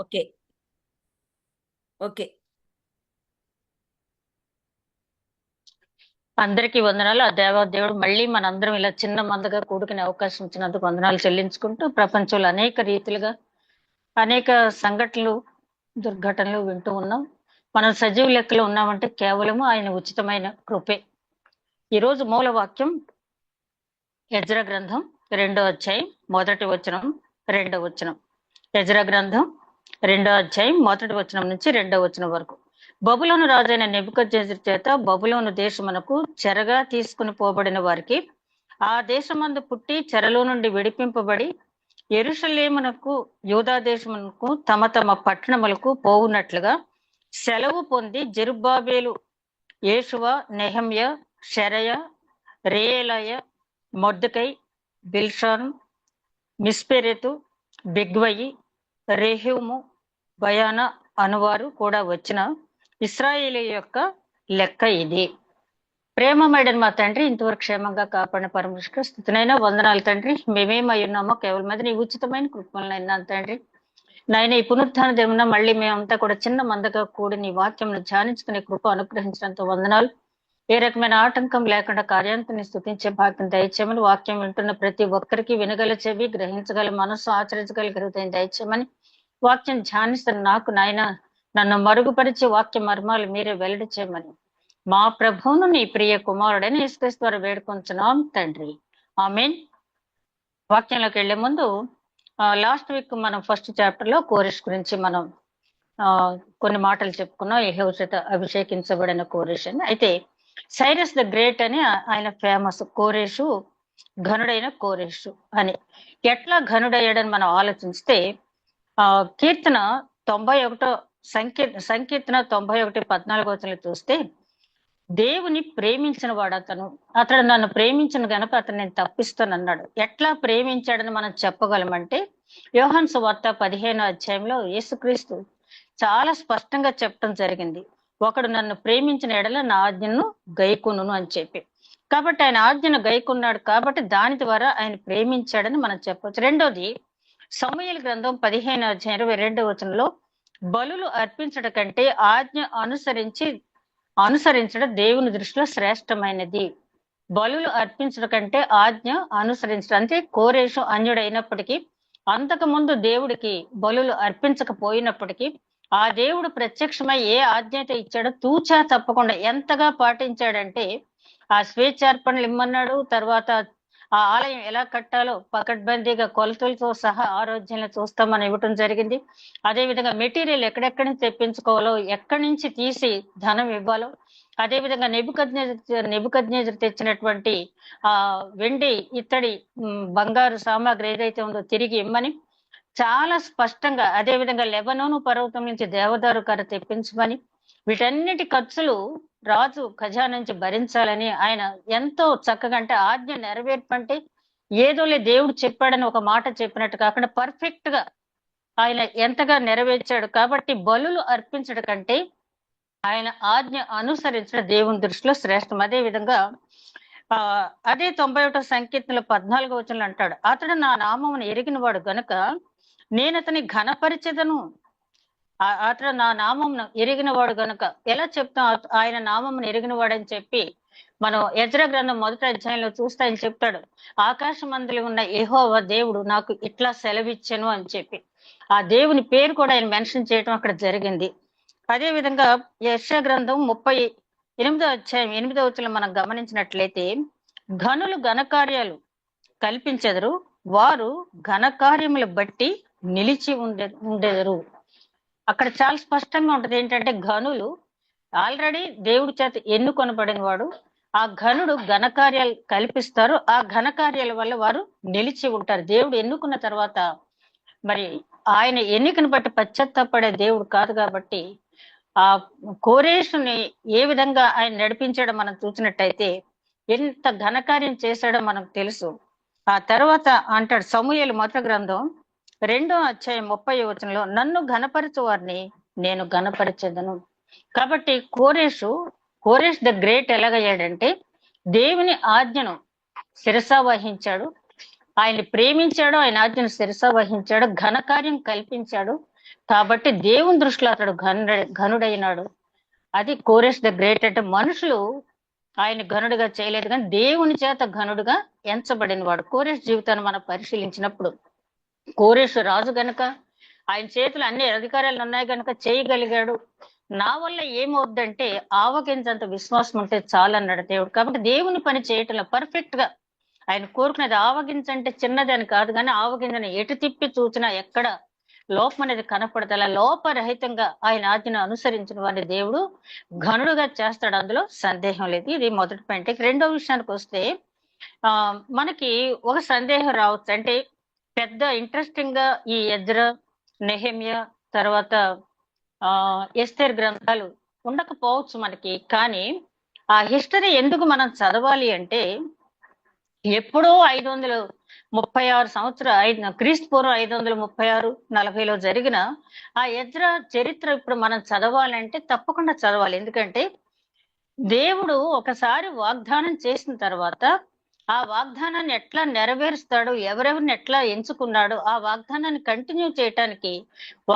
Okay. Okay. అందరికీ వందనాలు. ఆ దేవాదేవుడు మళ్ళీ మనందరం ఇలా చిన్న మందగా కూడుకునే అవకాశం ఇచ్చినందుకు వందనాలు చెల్లించుకుంటూ, ప్రపంచంలో అనేక రీతిలుగా అనేక సంఘటనలు, దుర్ఘటనలు వింటూ ఉన్నాం. మనం సజీవ లెక్కలో ఉన్నామంటే కేవలము ఆయన ఉచితమైన కృపే. ఈరోజు మూల వాక్యం ఎజ్రా గ్రంథం 2వ అధ్యాయం 1వ వచనం, 2వ వచనం. ఎజ్రా గ్రంథం 2వ అధ్యాయం 1వ వచనం నుంచి 2వ వచనం వరకు. బబులోను రాజైన నెబుకద్నెజరు చేత బబులోను దేశమునకు చెరగా తీసుకుని పోబడిన వారికి, ఆ దేశమందు పుట్టి చెరలో నుండి విడిపింపబడి యెరూషలేమునకు యూదా దేశమునకు తమ తమ పట్టణములకు పోవునట్లుగా సెలవు పొంది జెరుబ్బాబేలు, యేషువ, నెహమ్య, షెరయ, రేయలయ, మొర్దెకై, బిల్షాను, మిస్పెరెతు, బిగ్వయి, రెహూము, బయానా అనువారు కూడా వచ్చిన ఇశ్రాయేలు యొక్క లెక్క ఇది. ప్రేమమేడని మా తండ్రి, ఇంతవరకు క్షేమంగా కాపాడిన పరమేశ్వర స్థుతినైనా వందనాలు తండ్రి. మేమేమై ఉన్నామో కేవలం అది నీ ఉచితమైన కృపలనైనా తండ్రి. నాయన ఈ పునరుత్థాన దినమున మళ్ళీ మేమంతా కూడా చిన్న మందగా కూడి నీ వాక్యం ధ్యానించుకునే కృప అనుగ్రహించినంత వందనాలు. ఏ రకమైన ఆటంకం లేకుండా కార్యాంతాన్ని స్తుతించే భాగ్యం దయచేయమని, వాక్యం వింటున్న ప్రతి ఒక్కరికి వినగల చెవి, గ్రహించగల మనస్సు, ఆచరించగల హృదయం దయచేయమని, వాక్యం ధ్యానిస్తున్న నాకు నాయన నన్ను మరుగుపరిచే వాక్య మర్మాలు మీరే వెల్లడి చేయమని మా ప్రభువును నీ ప్రియ కుమారుడైన యేసుక్రీస్తు ద్వారా వేడుకొంచున్నాం తండ్రి. ఆమేన్. వాక్యంలోకి వెళ్లే ముందు లాస్ట్ వీక్ మనం ఫస్ట్ చాప్టర్ లో కోరెష్ గురించి మనం కొన్ని మాటలు చెప్పుకున్నాం. యెహోవా చేత అభిషేకించబడిన కోరెష్ అని. అయితే సైరస్ ద గ్రేట్ అని ఆయన ఫేమస్. కోరేషు ఘనుడైన కోరేషు అని. ఎట్లా ఘనుడయ్యాడని మనం ఆలోచిస్తే కీర్తన 91 సంకీర్తన 91:14 చూస్తే, దేవుని ప్రేమించిన వాడు అతడు నన్ను ప్రేమించిన గనక అతను నేను తప్పిస్తానన్నాడు. ఎట్లా ప్రేమించాడని మనం చెప్పగలమంటే, యోహాను సువార్త 15వ అధ్యాయంలో యేసుక్రీస్తు చాలా స్పష్టంగా చెప్పడం జరిగింది. ఒకడు నన్ను ప్రేమించిన ఎడల నా ఆజ్ఞను గైకొనును అని చెప్పి. కాబట్టి ఆయన ఆజ్ఞను గైకొన్నాడు కాబట్టి దాని ద్వారా ఆయన ప్రేమించాడని మనం చెప్పొచ్చు. రెండోది, సమూయేలు గ్రంథం 15వ అధ్యాయం 22వ వచనంలో, బలులు అర్పించడం కంటే ఆజ్ఞ అనుసరించడం దేవుని దృష్టిలో శ్రేష్టమైనది. బలులు అర్పించడం కంటే ఆజ్ఞ అనుసరించడం. అంటే కోరేషు అన్యుడైనప్పటికీ, అంతకు ముందు దేవుడికి బలులు అర్పించకపోయినప్పటికీ, ఆ దేవుడు ప్రత్యక్షమై ఏ ఆజ్ఞ అయితే ఇచ్చాడో తూచా తప్పకుండా ఎంతగా పాటించాడంటే, ఆ స్వేచ్ఛార్పణలు ఇమ్మన్నాడు. తర్వాత ఆ ఆలయం ఎలా కట్టాలో పకడ్బందీగా కొలతలతో సహా ఆరోగ్యంలో చూస్తామని ఇవ్వటం జరిగింది. అదే విధంగా మెటీరియల్ ఎక్కడెక్కడి నుంచి తెప్పించుకోవాలో, ఎక్కడి నుంచి తీసి ధనం ఇవ్వాలో, అదే విధంగా నెబుకద్నెజరు తెచ్చినటువంటి ఆ వెండి, ఇత్తడి, బంగారు సామాగ్రి ఏదైతే ఉందో తిరిగి ఇమ్మని చాలా స్పష్టంగా, అదే విధంగా లెబనోను పర్వతం నుంచి దేవదారు కర్ర తెప్పించమని, వీటన్నిటి ఖర్చులు రాజు ఖజానా నుంచి భరించాలని ఆయన ఎంతో చక్కగా, అంటే ఆజ్ఞ నెరవేర్పంటే ఏదోలే దేవుడు చెప్పాడని ఒక మాట చెప్పినట్టు కాకుండా పర్ఫెక్ట్ గా ఆయన ఎంతగా నెరవేర్చాడు. కాబట్టి బలులు అర్పించడం కంటే ఆయన ఆజ్ఞ అనుసరించడం దేవుని దృష్టిలో శ్రేష్టం. అదే విధంగా అదే 91వ సంకీర్తనలో 14వ వచనంలో అంటాడు, అతడు నా నామమును ఎరిగిన వాడు గనుక నేను అతని ఘనపరిచెదను. అతడు నా నామమును ఎరిగిన వాడు గనుక ఎలా చెప్తాం ఆయన నామమును ఎరిగిన వాడని చెప్పి? మనం ఎజ్రా గ్రంథం 1వ అధ్యాయంలో చూస్తే ఆయన చెప్తాడు, ఆకాశమందులో ఉన్న యెహోవా దేవుడు నాకు ఇట్లా సెలవిచ్చెను అని చెప్పి. ఆ దేవుని పేరు కూడా ఆయన మెన్షన్ చేయడం అక్కడ జరిగింది. అదే విధంగా యెషయా గ్రంథం 38వ అధ్యాయం 8వ వచనం మనం గమనించినట్లయితే, ఘనులు ఘనకార్యాలు కల్పించెదరు, వారు ఘనకార్యములు బట్టి నిలిచి ఉండెదరు. అక్కడ చాలా స్పష్టంగా ఉంటది ఏంటంటే, ఘనులు ఆల్రెడీ దేవుడి చేత ఎన్నుకొనబడిన వాడు, ఆ ఘనుడు ఘనకార్యాలు కల్పిస్తారు. ఆ ఘనకార్యాల వల్ల వారు నిలిచి ఉంటారు. దేవుడు ఎన్నుకున్న తర్వాత మరి ఆయన ఎన్నికను బట్టి పశ్చాత్తాపడే దేవుడు కాదు. కాబట్టి ఆ కోరేషుని ఏ విధంగా ఆయన నడిపించాడో మనం చూసినట్టయితే, ఎంత ఘనకార్యం చేశాడో మనకు తెలుసు. ఆ తర్వాత అంటాడు, సమూయేలు మొదటి గ్రంథం 2వ అధ్యాయం 30వ వచనంలో, నన్ను ఘనపరచు వారిని నేను ఘనపరిచెదను. కాబట్టి కోరేష్ ద గ్రేట్ ఎలాగయ్యాడంటే, దేవుని ఆజ్ఞను శిరసా వహించాడు, ఆయన్ని ప్రేమించాడు, ఆయన ఆజ్ఞను శిరసా వహించాడు, ఘనకార్యం కల్పించాడు. కాబట్టి దేవుని దృష్టిలో అతడు ఘనుడైనాడు. అది కోరెష్ ద గ్రేట్. అంటే మనుషులు ఆయన ఘనుడిగా చేయలేదు, కానీ దేవుని చేత ఘనుడుగా ఎంచబడిన వాడు. కోరెష్ జీవితాన్ని మనం పరిశీలించినప్పుడు, కోరెష్ రాజు గనక ఆయన చేతులు అన్ని అధికారాలు ఉన్నాయి గనక చేయగలిగాడు. నా వల్ల ఏమవుద్దంటే ఆవగించంత విశ్వాసం ఉంటే చాలన్నాడు దేవుడు. కాబట్టి దేవుని పని చేయటంలో పర్ఫెక్ట్ గా ఆయన కోరుకునేది ఆవగించంటే చిన్నది అని కాదు, కానీ ఆవగింజని ఎటు తిప్పి చూసినా ఎక్కడ లోపం అనేది కనపడతల లోపరహితంగా ఆయన ఆజ్ఞను అనుసరించిన వారిని దేవుడు ఘనుడుగా చేస్తాడు, అందులో సందేహం లేదు. ఇది మొదటి పాయింట్. రెండో విషయానికి వస్తే మనకి ఒక సందేహం రావచ్చు. అంటే పెద్ద ఇంట్రెస్టింగ్ గా ఈ ఎజ్రా, నెహెమ్యా, తర్వాత ఎస్తేర్ గ్రంథాలు ఉండకపోవచ్చు మనకి, కానీ ఆ హిస్టరీ ఎందుకు మనం చదవాలి అంటే ఎప్పుడో 536 సంవత్సరాలు క్రీస్తు పూర్వం 536-40లో జరిగిన ఆ ఎజ్రా చరిత్ర ఇప్పుడు మనం చదవాలంటే తప్పకుండా చదవాలి. ఎందుకంటే దేవుడు ఒకసారి వాగ్దానం చేసిన తర్వాత ఆ వాగ్దానాన్ని ఎట్లా నెరవేరుస్తాడు, ఎవరెవరిని ఎట్లా ఎంచుకున్నాడు, ఆ వాగ్దానాన్ని కంటిన్యూ చేయటానికి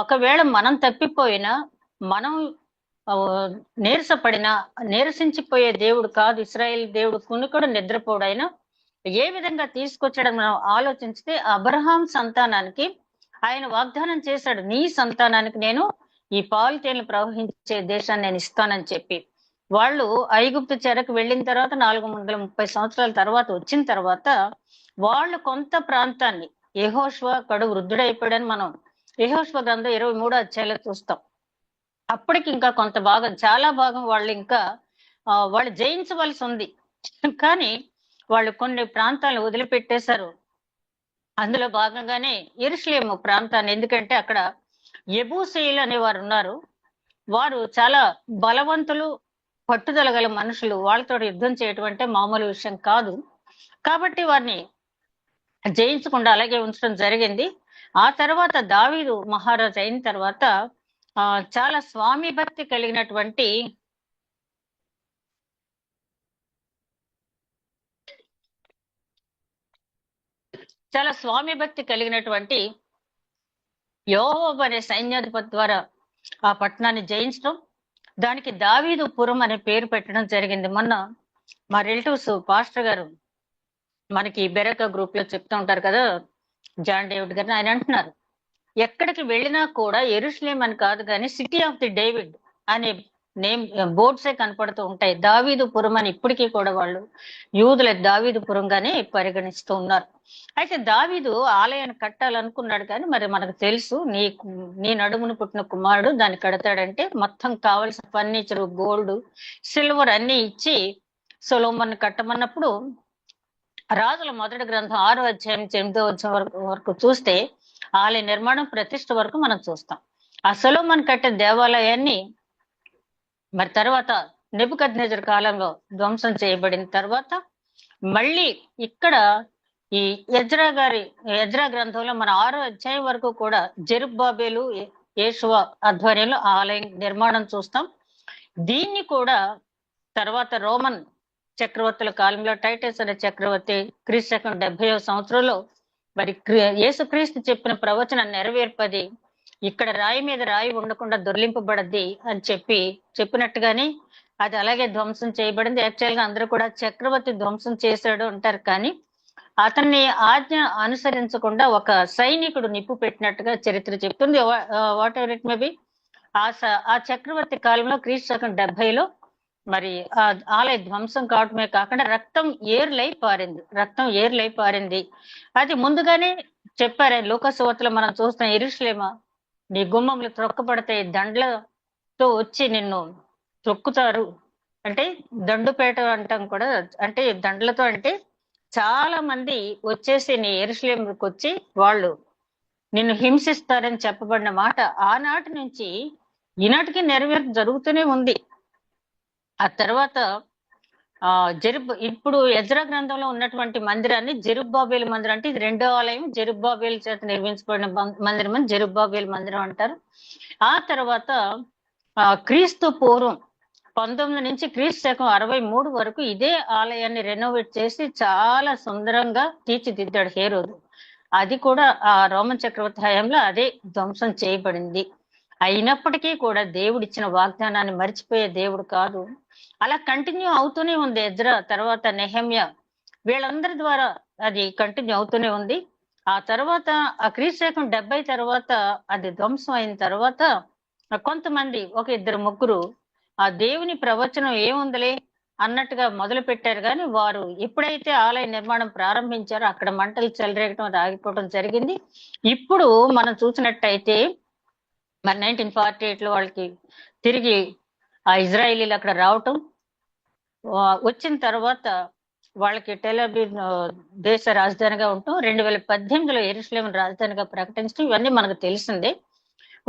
ఒకవేళ మనం తప్పిపోయినా, మనం నీరసపడినా, నీరసించిపోయే దేవుడు కాదు ఇశ్రాయేల్ దేవుడు. కూడా నిద్రపోడైనా ఏ విధంగా తీసుకొచ్చాడని మనం ఆలోచిస్తే అబ్రహాం సంతానానికి ఆయన వాగ్దానం చేశాడు, నీ సంతానానికి నేను ఈ పాలు తేనెలు ప్రవహించే దేశాన్ని నేను ఇస్తానని చెప్పి. వాళ్ళు ఐగుప్తు చెరకు వెళ్ళిన తర్వాత 430 సంవత్సరాల తర్వాత వచ్చిన తర్వాత వాళ్ళు కొంత ప్రాంతాన్ని, యెహోషువ కడు వృద్ధుడైపోయాడని మనం యెహోషువ గ్రంథం 23వ అధ్యాయంలో చూస్తాం. అప్పటికి ఇంకా కొంత భాగం, చాలా భాగం వాళ్ళు ఇంకా వాళ్ళు జయించవలసి ఉంది, కానీ వాళ్ళు కొన్ని ప్రాంతాలను వదిలిపెట్టేశారు. అందులో భాగంగానే యెరూషలేము ప్రాంతాన్ని, ఎందుకంటే అక్కడ యెబూసీయులు అనే వారు ఉన్నారు. వారు చాలా బలవంతులు, పట్టుదల గల మనుషులు. వాళ్ళతో యుద్ధం చేయటం అంటే మామూలు విషయం కాదు. కాబట్టి వారిని జయించకుండా అలాగే ఉంచడం జరిగింది. ఆ తర్వాత దావీదు మహారాజు అయిన తర్వాత చాలా స్వామి భక్తి కలిగినటువంటి యోవాబు అనే సైన్యాధిపతి ద్వారా ఆ పట్టణాన్ని జయించడం, దానికి దావీదు పురం అనే పేరు పెట్టడం జరిగింది. మొన్న మా రిలేటివ్స్ పాస్టర్ గారు మనకి బెరక గ్రూప్ లో చెప్తూ ఉంటారు కదా, జాన్ డేవిడ్ గారిని, ఆయన అంటున్నారు ఎక్కడికి వెళ్ళినా కూడా యెరూషలేం అని కాదు కానీ సిటీ ఆఫ్ ది డేవిడ్ అనే నేమ్ బోర్డ్సే కనపడుతూ ఉంటాయి. దావీదు పురం అని ఇప్పటికీ కూడా వాళ్ళు యూదుల దావీదు పురంగానే పరిగణిస్తూ ఉన్నారు. అయితే దావీదు ఆలయాన్ని కట్టాలనుకున్నాడు, కానీ మరి మనకు తెలుసు నీ నడుమును పుట్టిన కుమారుడు దాన్ని కడతాడంటే మొత్తం కావలసిన ఫర్నిచర్, గోల్డ్, సిల్వర్ అన్ని ఇచ్చి సొలొమోన్ కట్టమన్నప్పుడు రాజుల మొదటి గ్రంథం 6వ అధ్యాయం 8వ అధ్యాయం వరకు చూస్తే ఆలయ నిర్మాణం, ప్రతిష్ఠ వరకు మనం చూస్తాం. ఆ సొలొమోన్ కట్టే దేవాలయాన్ని మరి తర్వాత నెబుకద్నెజర్ కాలంలో ధ్వంసం చేయబడిన తర్వాత మళ్ళీ ఇక్కడ ఈ ఎజ్రా గ్రంథంలో మన 6వ అధ్యాయం వరకు కూడా జెరుబ్బాబెలు, యేషువ ఆధ్వర్యంలో ఆలయం నిర్మాణం చూస్తాం. దీన్ని కూడా తర్వాత రోమన్ చక్రవర్తుల కాలంలో టైటస్ అనే చక్రవర్తి క్రీస్తు 70వ సంవత్సరంలో మరి యేసుక్రీస్తు చెప్పిన ప్రవచనం నెరవేర్పది, ఇక్కడ రాయి మీద రాయి ఉండకుండా దొర్లింపబడద్ది అని చెప్పినట్టుగానే అది అలాగే ధ్వంసం చేయబడింది. యాక్చువల్ గా అందరూ కూడా చక్రవర్తి ధ్వంసం చేశాడు అంటారు, కానీ అతన్ని ఆజ్ఞ అనుసరించకుండా ఒక సైనికుడు నిప్పు పెట్టినట్టుగా చరిత్ర చెప్తుంది. What ever it may be, ఆ చక్రవర్తి కాలంలో క్రీస్తు 70లో మరి ఆ ఆలయ ధ్వంసం కావటమే కాకుండా రక్తం ఏర్లై పారింది. అది ముందుగానే చెప్పారు. లూకాసువార్తలో మనం చూస్తాం, యెరూషలేమా నీ గుమ్మములు త్రొక్కబడతాయి, దండ్లతో వచ్చి నిన్ను త్రొక్కుతారు. అంటే దండుపేట అంటాం కూడా, అంటే దండ్లతో, అంటే చాలా మంది వచ్చేసి నీ యెరూషలేముకి వచ్చి వాళ్ళు నిన్ను హింసిస్తారని చెప్పబడిన మాట ఆనాటి నుంచి ఈనాటికి నెరవేర్పు జరుగుతూనే ఉంది. ఆ తర్వాత ఇప్పుడు ఎజ్రా గ్రంథంలో ఉన్నటువంటి మందిరాన్ని జెరుబ్బాబేలు మందిరం, అంటే ఇది రెండో ఆలయం, జెరుబ్బాబేలు చేత నిర్మించబడిన మందిరం అని జెరుబ్బాబేలు మందిరం అంటారు. ఆ తర్వాత క్రీస్తు పూర్వం 19 నుంచి క్రీస్తు 63 వరకు ఇదే ఆలయాన్ని రెనోవేట్ చేసి చాలా సుందరంగా తీర్చిదిద్దాడు హేరోదు. అది కూడా ఆ రోమన్ చక్రవర్తి హయాంలో అదే ధ్వంసం చేయబడింది. అయినప్పటికీ కూడా దేవుడిచ్చిన వాగ్దానాన్ని మర్చిపోయే దేవుడు కాదు. అలా కంటిన్యూ అవుతూనే ఉంది. ఎజ్రా తర్వాత నెహెమ్యా వీళ్ళందరి ద్వారా అది కంటిన్యూ అవుతూనే ఉంది. ఆ తర్వాత ఆ క్రీస్తు 70 తర్వాత అది ధ్వంసం అయిన తర్వాత కొంతమంది ఒక ఇద్దరు ముగ్గురు ఆ దేవుని ప్రవచనం ఏముందిలే అన్నట్టుగా మొదలు పెట్టారు. కానీ వారు ఎప్పుడైతే ఆలయ నిర్మాణం ప్రారంభించారో అక్కడ మంటలు చెలరేగటం అది ఆగిపోవడం జరిగింది. ఇప్పుడు మనం చూసినట్టయితే మరి 1948 లో వాళ్ళకి తిరిగి ఆ ఇజ్రాయిలీలు అక్కడ రావటం, వచ్చిన తర్వాత వాళ్ళకి టెల్-అవివ్ దేశ రాజధానిగా ఉంటాం, 2018లో యెరూషలేం రాజధానిగా ప్రకటించడం ఇవన్నీ మనకు తెలిసిందే.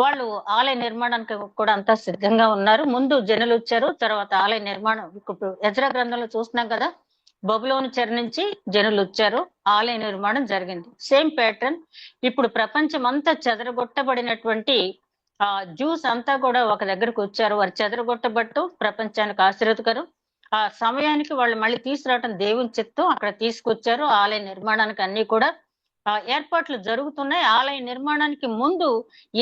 వాళ్ళు ఆలయ నిర్మాణానికి కూడా అంతా సిద్ధంగా ఉన్నారు. ముందు జనులు వచ్చారు, తర్వాత ఆలయ నిర్మాణం. ఇప్పుడు ఎజ్రా గ్రంథంలో చూస్తున్నాం కదా, బబులోను చెర నుంచి జనులు వచ్చారు, ఆలయ నిర్మాణం జరిగింది. సేమ్ ప్యాటర్న్ ఇప్పుడు ప్రపంచం అంతా చెదరగొట్టబడినటువంటి జ్యూస్ అంతా కూడా ఒక దగ్గరకు వచ్చారు. వారు చెదరగొట్టబట్టు ప్రపంచానికి ఆశీర్వదకరం. ఆ సమయానికి వాళ్ళు మళ్ళీ తీసుకురావటం దేవుని చిత్తం. అక్కడ తీసుకొచ్చారు. ఆలయ నిర్మాణానికి అన్ని కూడా ఏర్పాట్లు జరుగుతున్నాయి. ఆలయ నిర్మాణానికి ముందు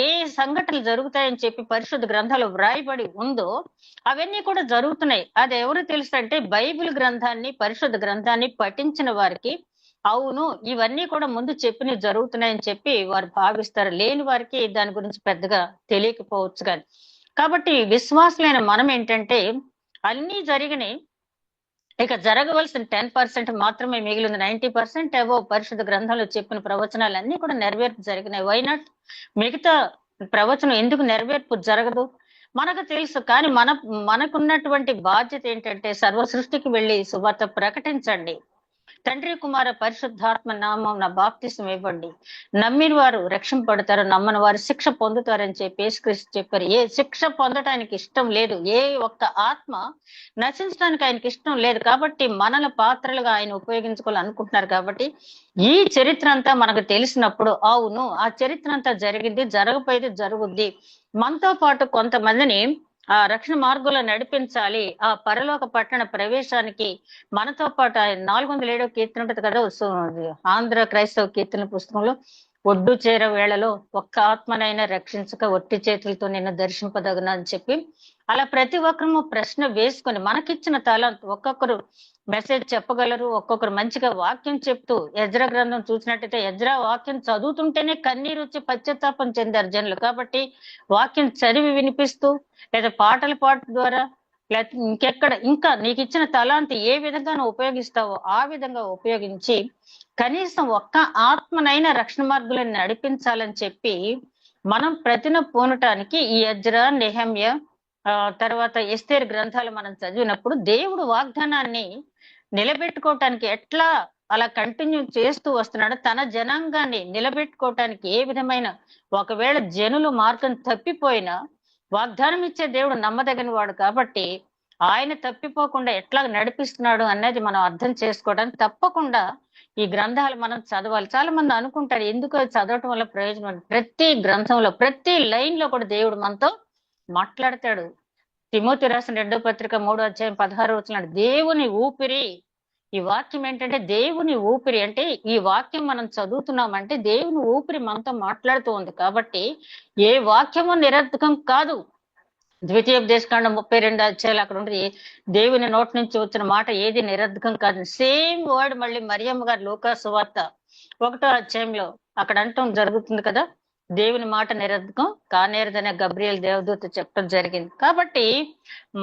ఏ సంఘటనలు జరుగుతాయని చెప్పి పరిశుద్ధ గ్రంథాలు వ్రాయబడి ఉందో అవన్నీ కూడా జరుగుతున్నాయి. అది ఎవరు తెలుసు అంటే బైబిల్ గ్రంథాన్ని, పరిశుద్ధ గ్రంథాన్ని పఠించిన వారికి అవును ఇవన్నీ కూడా ముందు చెప్పినవి జరుగుతున్నాయని చెప్పి వారు భావిస్తారు. లేని వారికి దాని గురించి పెద్దగా తెలియకపోవచ్చు. కానీ కాబట్టి విశ్వాసులైన మనం ఏంటంటే అన్నీ జరిగినాయి, ఇక జరగవలసిన 10% మాత్రమే మిగిలింది. 90% అబోవ్ పరిశుద్ధ గ్రంథంలో చెప్పిన ప్రవచనాలన్నీ కూడా నెరవేర్పు జరిగినాయి. వైనాట్ మిగతా ప్రవచనం ఎందుకు నెరవేర్పు జరగదు మనకు తెలుసు. కానీ మనకున్నటువంటి బాధ్యత ఏంటంటే సర్వ సృష్టికి వెళ్ళి సువార్త ప్రకటించండి. తండ్రి కుమార పరిశుద్ధాత్మ నామం నా బాప్తిసం ఇవ్వండి, నమ్మిన వారు రక్షింపబడతారు, నమ్మని వారు శిక్ష పొందుతారని చెప్పి యేసుక్రీస్తు చెప్పారు. ఏ శిక్ష పొందటానికి ఇష్టం లేదు, ఏ ఒక్క ఆత్మ నశించడానికి ఆయనకి ఇష్టం లేదు. కాబట్టి మనల పాత్రలుగా ఆయన ఉపయోగించుకోవాలనుకుంటున్నారు. కాబట్టి ఈ చరిత్ర అంతా మనకు తెలిసినప్పుడు అవును ఆ చరిత్ర అంతా జరిగింది, జరగపోయేది జరుగుద్ది. మనతో పాటు కొంతమందిని ఆ రక్షణ మార్గంలో నడిపించాలి. ఆ పరలోక పట్టణ ప్రవేశానికి మనతో పాటు ఆయన 407వ కీర్తన ఉంటది కదా, ఆంధ్ర క్రైస్తవ కీర్తన పుస్తకంలో ఒడ్డు చేర వేళలో ఒక్క ఆత్మనైనా రక్షించక ఒట్టి చేతులతో నిన్ను దర్శింపదగున అని చెప్పి అలా ప్రతి ఒక్కరము ప్రశ్న వేసుకొని మనకిచ్చిన తలాంత్ ఒక్కొక్కరు మెసేజ్ చెప్పగలరు, ఒక్కొక్కరు మంచిగా వాక్యం చెప్తూ. ఎజ్రా గ్రంథం చూసినట్టయితే ఎజ్రా వాక్యం చదువుతుంటేనే కన్నీరు వచ్చి పశ్చాత్తాపం చెందారు జనులు. కాబట్టి వాక్యం చదివి వినిపిస్తూ లేదా పాటల పాట ద్వారా లేకపోతే ఇంకెక్కడ ఇంకా నీకు ఇచ్చిన తలాంతి ఏ విధంగా నువ్వు ఉపయోగిస్తావో ఆ విధంగా ఉపయోగించి కనీసం ఒక్క ఆత్మనైనా రక్షణ మార్గులను నడిపించాలని చెప్పి మనం ప్రతిన పూనటానికి ఈ ఎజ్రా, నెహెమ్యా తర్వాత ఎస్తేరు గ్రంథాలు మనం చదివినప్పుడు దేవుడు వాగ్దానాన్ని నిలబెట్టుకోవటానికి ఎట్లా అలా కంటిన్యూ చేస్తూ వస్తున్నాడు. తన జనాంగాన్ని నిలబెట్టుకోవటానికి ఏ విధమైన ఒకవేళ జనులు మార్గం తప్పిపోయినా వాగ్దానం ఇచ్చే దేవుడు నమ్మదగిన వాడు. కాబట్టి ఆయన తప్పిపోకుండా ఎట్లా నడిపిస్తున్నాడు అనేది మనం అర్థం చేసుకోవడానికి తప్పకుండా ఈ గ్రంథాలు మనం చదవాలి. చాలా మంది అనుకుంటారు ఎందుకు చదవటం వల్ల ప్రయోజనం. ప్రతి గ్రంథంలో ప్రతి లైన్ లో కూడా దేవుడు మనతో మాట్లాడతాడు. తిమోతి రాసిన 2వ పత్రిక 3వ అధ్యాయం 16వ వచనం దేవుని ఊపిరి. ఈ వాక్యం ఏంటంటే దేవుని ఊపిరి. అంటే ఈ వాక్యం మనం చదువుతున్నామంటే దేవుని ఊపిరి మనతో మాట్లాడుతూ ఉంది. కాబట్టి ఏ వాక్యము నిరర్థకం కాదు. ద్వితీయోపదేశకాండం 32 అధ్యాయాలు అక్కడ ఉంటుంది, దేవుని నోటి నుంచి వచ్చిన మాట ఏది నిరర్థకం కాదు. సేమ్ వర్డ్ మళ్ళీ మరియమ్మ గారు లూకా సువార్త 1వ అధ్యాయంలో అక్కడ అంటం జరుగుతుంది కదా, దేవుని మాట నిరర్థకం కానేరదనే గబ్రియల్ దేవదూత చెప్పడం జరిగింది. కాబట్టి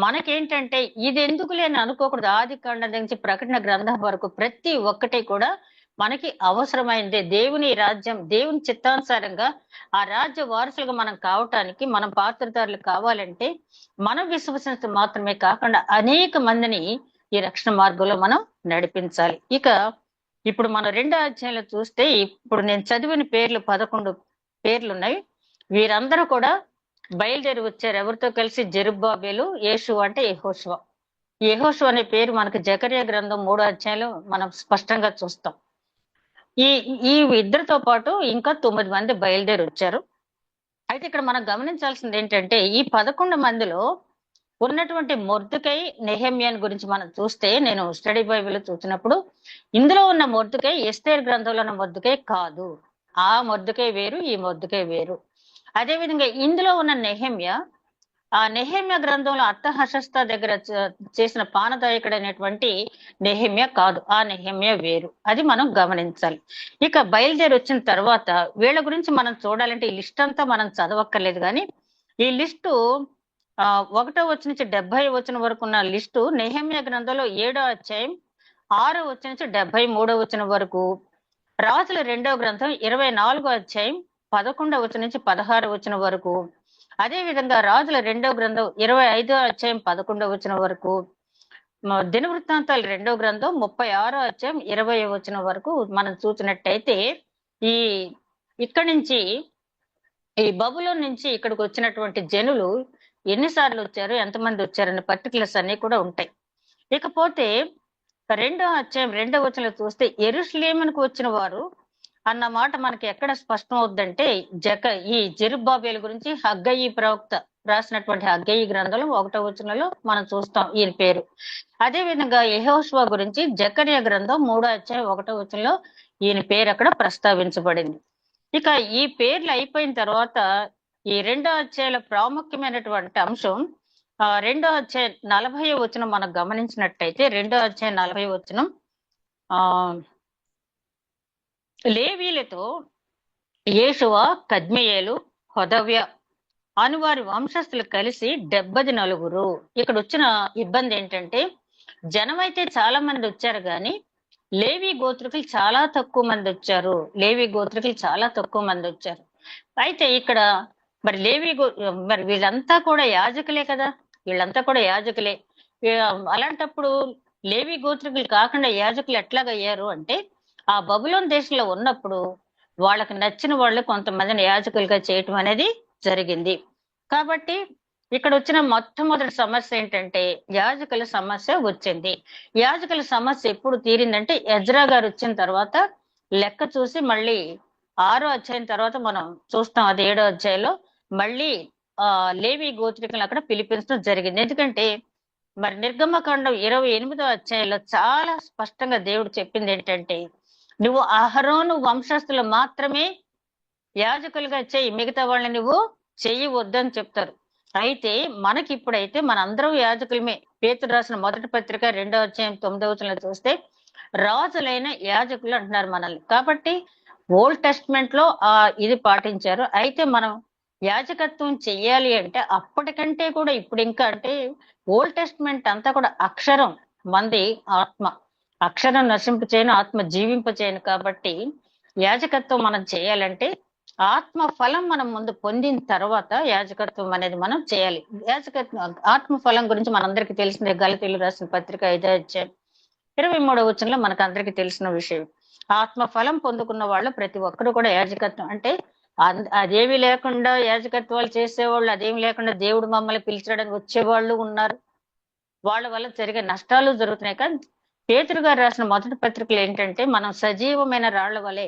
మనకేంటంటే ఇది ఎందుకు లేని అనుకోకూడదు. ఆది కాండం నుంచి ప్రకటన గ్రంథం వరకు ప్రతి ఒక్కటి కూడా మనకి అవసరమైందే. దేవుని రాజ్యం, దేవుని చిత్తానుసారంగా ఆ రాజ్య వారసులుగా మనం కావటానికి, మనం పాత్రదారులు కావాలంటే మనం విశ్వసించడం మాత్రమే కాకుండా అనేక మందిని ఈ రక్షణ మార్గంలో మనం నడిపించాలి. ఇక ఇప్పుడు మనం 2వ అధ్యాయంలో చూస్తే ఇప్పుడు నేను చదివిన పేర్లు 11 పేర్లు ఉన్నాయి. వీరందరూ కూడా బయలుదేరి వచ్చారు. ఎవరితో కలిసి? జెరుబ్బాబెలు, యేషువ అంటే యెహోషువ. యెహోషువ అనే పేరు మనకు జకర్యా గ్రంథం 3వ అధ్యాయంలో మనం స్పష్టంగా చూస్తాం. ఈ ఇద్దరితో పాటు ఇంకా 9 మంది బయలుదేరి వచ్చారు. అయితే ఇక్కడ మనం గమనించాల్సింది ఏంటంటే ఈ 11 మందిలో ఉన్నటువంటి మొర్దెకై, నెహెమ్యాను గురించి మనం చూస్తే, నేను స్టడీ బైబిల్ చూసినప్పుడు ఇందులో ఉన్న మొర్దెకై ఎస్తేరు గ్రంథంలో ఉన్న మొర్దెకై కాదు. ఆ మొర్దెకై వేరు, ఈ మొర్దెకై వేరు. అదేవిధంగా ఇందులో ఉన్న నెహెమ్యా, ఆ నెహెమ్యా గ్రంథంలో అర్తహషస్త దగ్గర చేసిన పానదాయకుడైనటువంటి నెహెమ్యా కాదు. ఆ నెహెమ్యా వేరు. అది మనం గమనించాలి. ఇక బయలుదేరి వచ్చిన తర్వాత వీళ్ళ గురించి మనం చూడాలంటే ఈ లిస్ట్ అంతా మనం చదవక్కర్లేదు కానీ ఈ లిస్టు 1వ వచనం నుంచి 70వ వచనం వరకు ఉన్న లిస్టు నెహెమ్యా గ్రంథంలో 7వ అధ్యాయం 6వ వచనం నుంచి 73వ వచనం వరకు, రాజుల 2వ గ్రంథం 24వ అధ్యాయం 11వ వచనం నుంచి 16వ వచనం వరకు, అదే విధంగా రాజుల 2వ గ్రంథం 25వ అధ్యాయం 11వ వచనం వరకు, దినవృత్తాంతాలు 2వ గ్రంథం 36వ అధ్యాయం 20వ వచనం వరకు మనం చూసినట్టయితే ఈ ఇక్కడి నుంచి ఈ బబులోన్ నుంచి ఇక్కడికి వచ్చినటువంటి జనులు ఎన్నిసార్లు వచ్చారు, ఎంతమంది వచ్చారనే పర్టికులర్స్ అన్ని కూడా ఉంటాయి. ఇకపోతే 2వ అధ్యాయం 2వ వచనంలో చూస్తే యెరూషలేమునకు వచ్చిన వారు అన్న మాట మనకి ఎక్కడ స్పష్టం అవుద్దంటే ఈ జెరుబ్బాబేలు గురించి హగ్గయి ప్రవక్త రాసినటువంటి హగ్గయి గ్రంథంలో 1వ వచనంలో మనం చూస్తాం ఈయన పేరు. అదే విధంగా యెహోషువ గురించి జకర్యా గ్రంథం 3వ అధ్యాయం 1వ వచనంలో ఈయన పేరు అక్కడ ప్రస్తావించబడింది. ఇక ఈ పేర్లు అయిపోయిన తర్వాత ఈ 2వ అధ్యాయంలో ప్రాముఖ్యమైనటువంటి అంశం 2వ అధ్యాయం 40వ వచనం మనం గమనించినట్టయితే 2వ అధ్యాయం 40వ వచనం లేవీలతో యేషువ, కద్మియేలు, హోదవ్య అను వారి వంశస్థులు కలిసి 74. ఇక్కడ వచ్చిన ఇబ్బంది ఏంటంటే జనం అయితే చాలా మంది వచ్చారు కానీ లేవి గోత్రికులు చాలా తక్కువ మంది వచ్చారు. అయితే ఇక్కడ మరి మరి వీళ్ళంతా కూడా యాజకులే కదా, అలాంటప్పుడు లేవి గోత్రికులు కాకుండా యాజకులు ఎట్లాగయ్యారు అంటే ఆ బబులోన్ దేశంలో ఉన్నప్పుడు వాళ్ళకి నచ్చిన వాళ్ళు కొంతమందిని యాజకులుగా చేయటం అనేది జరిగింది. కాబట్టి ఇక్కడ వచ్చిన మొట్టమొదటి సమస్య ఏంటంటే యాజకుల సమస్య వచ్చింది. యాజకుల సమస్య ఎప్పుడు తీరిందంటే ఎజ్రా గారు వచ్చిన తర్వాత లెక్క చూసి మళ్ళీ 6వ అధ్యాయం తర్వాత మనం చూస్తాం. అది 7వ అధ్యాయంలో మళ్ళీ లేవి గోత్రికులను అక్కడ పిలిపించడం జరిగింది. ఎందుకంటే మరి నిర్గమకాండం 28వ అధ్యాయంలో చాలా స్పష్టంగా దేవుడు చెప్పింది ఏంటంటే నువ్వు అహరోను వంశస్థులు మాత్రమే యాజకులుగా చెయ్యి, మిగతా వాళ్ళని నువ్వు చెయ్యవద్దని చెప్తారు. అయితే మనకి ఇప్పుడైతే మనందరం యాజకులమే. పేతురు రాసిన మొదటి పత్రిక 2వ అధ్యాయం 9వ వచనంలో చూస్తే రాజులైన యాజకులు అంటున్నారు మనల్ని. కాబట్టి ఓల్డ్ టెస్ట్మెంట్ లో ఇది పాటించారు. అయితే మనం యాజకత్వం చెయ్యాలి అంటే అప్పటికంటే కూడా ఇప్పుడు ఇంకా అంటే ఓల్డ్ టెస్ట్మెంట్ అంతా కూడా అక్షరం, మంది ఆత్మ. అక్షరం నశింప చేయను, ఆత్మ జీవింప చేయను. కాబట్టి యాజకత్వం మనం చేయాలంటే ఆత్మ ఫలం మనం ముందు పొందిన తర్వాత యాజకత్వం అనేది మనం చేయాలి. యాజకత్వం ఆత్మ ఫలం గురించి మనందరికీ తెలిసిన గలతీయులు రాసిన పత్రిక 5వ అధ్యాయం 23వ వచనంలో మనకు అందరికీ తెలిసిన విషయం. ఆత్మ ఫలం పొందుకున్న వాళ్ళు ప్రతి ఒక్కరు కూడా యాజకత్వం అంటే అదేమి లేకుండా యాజకత్వాలు చేసేవాళ్ళు, అదేమి లేకుండా దేవుడు మమ్మల్ని పిలిచడానికి వచ్చేవాళ్ళు ఉన్నారు. వాళ్ళ వల్ల జరిగే నష్టాలు జరుగుతున్నాయి. కానీ పేతురు గారు రాసిన మొదటి పత్రికలు ఏంటంటే మనం సజీవమైన రాళ్ల వలె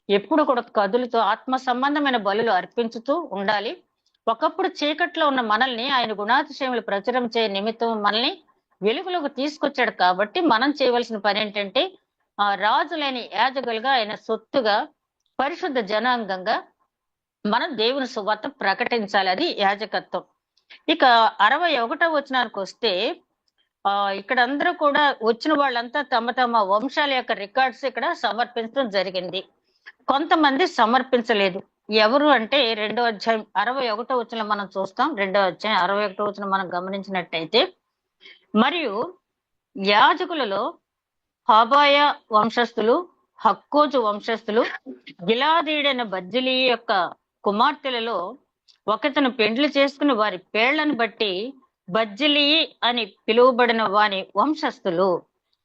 ఎప్పుడు కూడా కదులుతూ ఆత్మ సంబంధమైన బలులు అర్పించుతూ ఉండాలి. ఒకప్పుడు చీకట్లో ఉన్న మనల్ని ఆయన గుణాతిశయములు ప్రచురం చేయ నిమిత్తం మనల్ని వెలుగులోకి తీసుకొచ్చాడు. కాబట్టి మనం చేయవలసిన పని ఏంటంటే రాజులైన యాజకులుగా ఆయన సొత్తుగా పరిశుద్ధ జనాంగంగా మనం దేవుని సువార్త ప్రకటించాలి. అది యాజకత్వం. ఇక 61వ వచనానికి వస్తే ఇక్కడ అందరూ కూడా వచ్చిన వాళ్ళంతా తమ తమ వంశాల యొక్క రికార్డ్స్ ఇక్కడ సమర్పించడం జరిగింది. కొంతమంది సమర్పించలేదు. ఎవరు అంటే 2వ అధ్యాయం 61వ వచనం మనం చూస్తాం. 2వ అధ్యాయం 61వ వచనం మనం గమనించినట్టయితే మరియు యాజకులలో హాబాయ వంశస్థులు, హక్కోజు వంశస్థులు, గిలాదీడైన బజ్జిలీ యొక్క కుమార్తెలలో ఒకతను పెండ్లి చేసుకుని వారి పేర్లను బట్టి బజ్జిలీ అని పిలువబడిన వాని వంశస్థులు.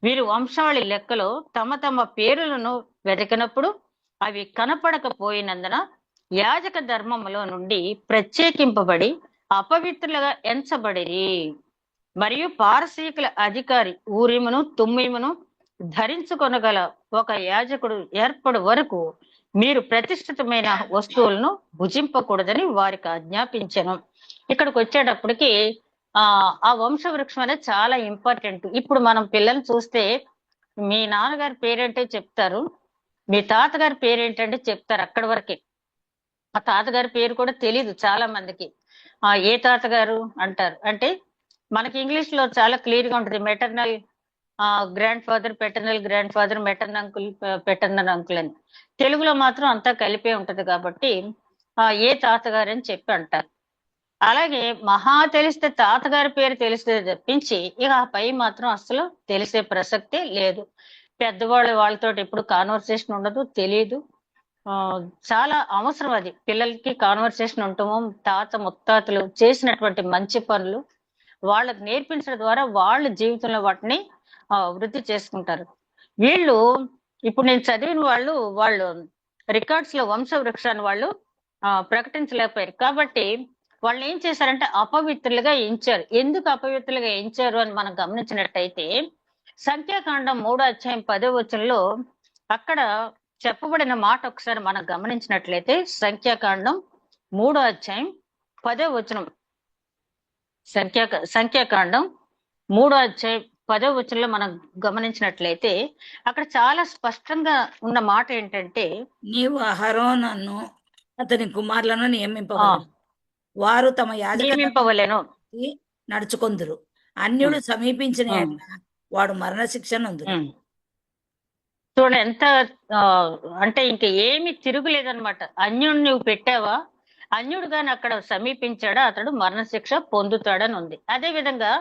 వీరు వంశావళి లెక్కలో తమ తమ పేరులను వెతికినప్పుడు అవి కనపడకపోయినందున యాజక ధర్మములో నుండి ప్రత్యేకింపబడి అపవిత్రులుగా ఎంచబడిరి. మరియు పారసీకుల అధికారి ఊరిమును తుమ్మిమును ధరించుకొనగల ఒక యాజకుడు ఏర్పడు వరకు మీరు ప్రతిష్ఠితమైన వస్తువులను భుజింపకూడదని వారికి ఆజ్ఞాపించను. ఇక్కడికి వచ్చేటప్పటికి ఆ వంశవృక్షం అనేది చాలా ఇంపార్టెంట్. ఇప్పుడు మనం పిల్లల్ని చూస్తే మీ నాన్నగారి పేరేంటే చెప్తారు, మీ తాతగారి పేరు ఏంటంటే చెప్తారు అక్కడి వరకే. ఆ తాతగారి పేరు కూడా తెలీదు చాలా మందికి. ఏ తాతగారు అంటారు. అంటే మనకి ఇంగ్లీష్ లో చాలా క్లియర్ గా ఉంటుంది. Maternal grand father, paternal grand father, maternal uncle, paternal uncle అని. తెలుగులో మాత్రం అంతా కలిపే ఉంటది కాబట్టి ఏ తాతగారు అని చెప్పి అంటారు. అలాగే మహా తెలిస్తే తాతగారి పేరు తెలిస్తే తప్పించి ఇక ఆ పై మాత్రం అసలు తెలిసే ప్రసక్తే లేదు. పెద్దవాళ్ళు వాళ్ళతో ఎప్పుడు కాన్వర్సేషన్ ఉండదు, తెలియదు. ఆ చాలా అవసరం అది పిల్లలకి కాన్వర్సేషన్ ఉండటము. తాత ముత్తాతలు చేసినటువంటి మంచి పనులు వాళ్ళకి నేర్పించడం ద్వారా వాళ్ళ జీవితంలో వాటిని వృద్ధి చేసుకుంటారు. వీళ్ళు ఇప్పుడు నేను చదివిన వాళ్ళు రికార్డ్స్ లో వంశ వృక్షాన్ని వాళ్ళు ప్రకటించలేకపోయారు. కాబట్టి వాళ్ళు ఏం చేశారంటే అపవిత్రులుగా ఎంచారు. ఎందుకు అపవిత్రులుగా ఎంచారు అని మనం గమనించినట్టయితే సంఖ్యాకాండం 3:10 అక్కడ చెప్పబడిన మాట ఒకసారి మనం గమనించినట్లయితే సంఖ్యాకాండం 3:10 సంఖ్యాకాండం 3:10 మనం గమనించినట్లయితే అక్కడ చాలా స్పష్టంగా ఉన్న మాట ఏంటంటే, నీవు అహరోనును అతని కుమారులను నియమింపవలెను. వారు తమ నియమింపవలెను నడుచుకొందురు. అన్యుడు సమీపించిన వాడు మరణశిక్ష నందును. చూడండి ఎంత అంటే ఇంక ఏమి తిరుగులేదనమాట. అన్యుడు నువ్వు పెట్టావా, అన్యుడు గాని అక్కడ సమీపించాడా అతడు మరణశిక్ష పొందుతాడని ఉంది. అదే విధంగా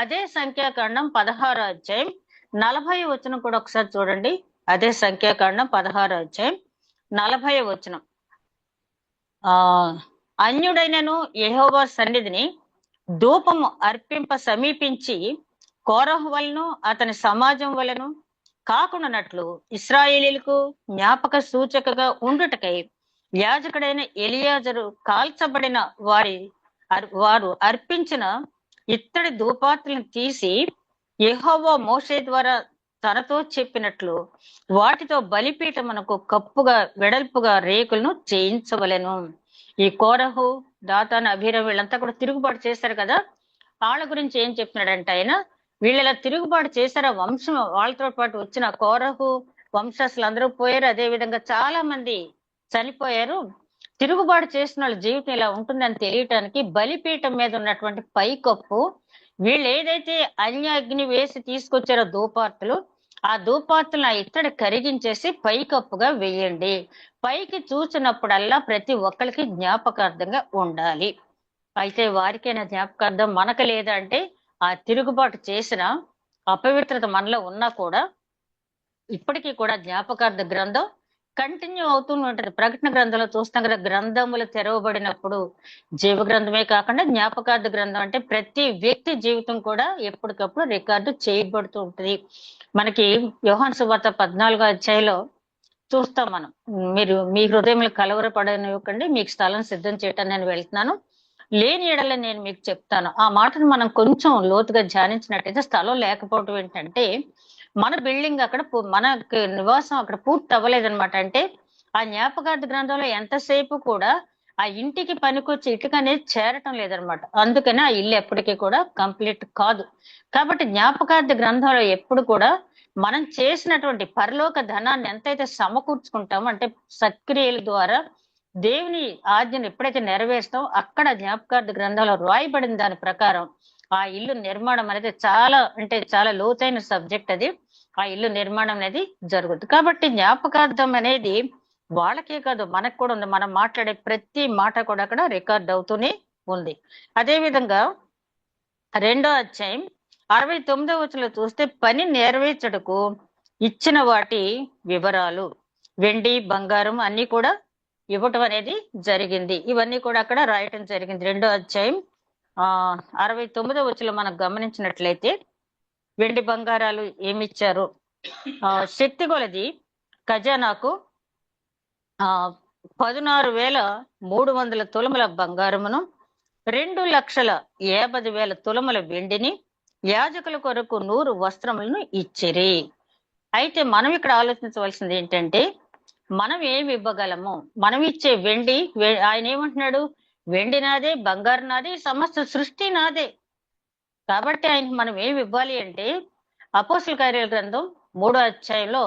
అదే సంఖ్యాకాండం 16:40 కూడా ఒకసారి చూడండి. అదే సంఖ్యాకాండం 16:40 అన్యుడైనను యెహోవా సన్నిధిని ధూపము అర్పింప సమీపించి కోరహు వలన అతని సమాజం వలన కాకుండానట్లు ఇశ్రాయేలీలకు జ్ఞాపక సూచకగా ఉండుటకై యాజకుడైన ఎలియాజరు కాల్చబడిన వారు అర్పించిన ఇత్తడి ధూపాత్రలను తీసి యెహోవా మోషే ద్వారా తనతో చెప్పినట్లు వాటితో బలిపీఠమునకు కప్పుగా వెడల్పుగా రేకులను చేయించవలెను. ఈ కోరహు, దాతాను, అభిరం వీళ్ళంతా కూడా తిరుగుబాటు చేశారు కదా. వాళ్ళ గురించి ఏం చెప్తున్నాడంటే ఆయన, వీళ్ళ తిరుగుబాటు చేశారు. వంశం వాళ్ళతో పాటు వచ్చిన కోరహు వంశస్థులు అందరూ పోయారు. అదే విధంగా చాలా మంది చనిపోయారు. తిరుగుబాటు చేసిన వాళ్ళ జీవితం ఇలా ఉంటుందని తెలియటానికి బలిపీఠం మీద ఉన్నటువంటి పైకప్పు వీళ్ళు ఏదైతే అగ్ని వేసి తీసుకొచ్చారో ధూపార్తులు, ఆ ధూపార్తులను ఆ ఇత్తడి కరిగించేసి పైకప్పుగా వేయండి. పైకి చూసినప్పుడల్లా ప్రతి ఒక్కరికి జ్ఞాపకార్థంగా ఉండాలి. అయితే వారికైనా జ్ఞాపకార్థం మనకు లేదా అంటే ఆ తిరుగుబాటు చేసిన అపవిత్రత మనలో ఉన్నా కూడా ఇప్పటికీ కూడా జ్ఞాపకార్థ గ్రంథం కంటిన్యూ అవుతూనే ఉంటది. ప్రకటన గ్రంథంలో చూస్తాం కదా, గ్రంథములు తెరవబడినప్పుడు జీవ గ్రంథమే కాకుండా జ్ఞాపకార్థ గ్రంథం అంటే ప్రతి వ్యక్తి జీవితం కూడా ఎప్పటికప్పుడు రికార్డు చేయబడుతూ ఉంటది. మనకి యోహాను సువార్త 14వ అధ్యాయంలో చూస్తాం మనం, మీరు మీ హృదయములు కలవరపడనివ్వకండి, మీకు స్థలం సిద్ధం చేయటానికి నేను వెళ్తున్నాను, లేని ఎడల నేను మీకు చెప్తాను. ఆ మాటను మనం కొంచెం లోతుగా ధ్యానించినట్టయితే స్థలం లేకపోవడం ఏంటంటే మన బిల్డింగ్ అక్కడ మనకి నివాసం అక్కడ పూర్తి అవ్వలేదన్నమాట. అంటే ఆ జ్ఞాపకార్థ గ్రంథంలో ఎంతసేపు కూడా ఆ ఇంటికి పనికొచ్చి ఇటుక అనేది చేరటం లేదనమాట. అందుకని ఆ ఇల్లు ఎప్పటికీ కూడా కంప్లీట్ కాదు. కాబట్టి జ్ఞాపకార్థ గ్రంథంలో ఎప్పుడు కూడా మనం చేసినటువంటి పరలోక ధనాన్ని ఎంతైతే సమకూర్చుకుంటామో, అంటే సత్క్రియల ద్వారా దేవుని ఆజ్ఞను ఎప్పుడైతే నెరవేరుస్తాం అక్కడ జ్ఞాపకార్థ గ్రంథంలో రాయబడిన దాని ప్రకారం ఆ ఇల్లు నిర్మాణం అనేది చాలా లోతైన సబ్జెక్ట్ అది. ఆ ఇల్లు నిర్మాణం అనేది జరుగుతుంది. కాబట్టి జ్ఞాపకార్థం అనేది వాళ్ళకే కాదు మనకు కూడా ఉంది. మనం మాట్లాడే ప్రతి మాట కూడా అక్కడ రికార్డ్ అవుతూనే ఉంది. అదే విధంగా 2:69 చూస్తే పని నెరవేర్చడకు ఇచ్చిన వాటి వివరాలు, వెండి బంగారం అన్ని కూడా ఇవ్వటం అనేది జరిగింది. ఇవన్నీ కూడా అక్కడ రాయటం జరిగింది. 2:69 మనం గమనించినట్లయితే వెండి బంగారాలు ఏమిచ్చారు, శక్తి కొలది ఖజానాకు 16,300 తులముల బంగారమును 2,50,000 తులముల వెండిని యాజకుల కొరకు 100 వస్త్రములను ఇచ్చిరి. అయితే మనం ఇక్కడ ఆలోచించవలసింది ఏంటంటే మనం ఏమి ఇవ్వగలము. మనం ఇచ్చే వెండి, ఆయన ఏమంటున్నాడు, వెండి నాదే, బంగారు నాదే, సమస్త సృష్టి నాదే. కాబట్టి ఆయనకి మనం ఏమి ఇవ్వాలి అంటే అపోస్తల కార్యాల గ్రంథం 3వ అధ్యాయంలో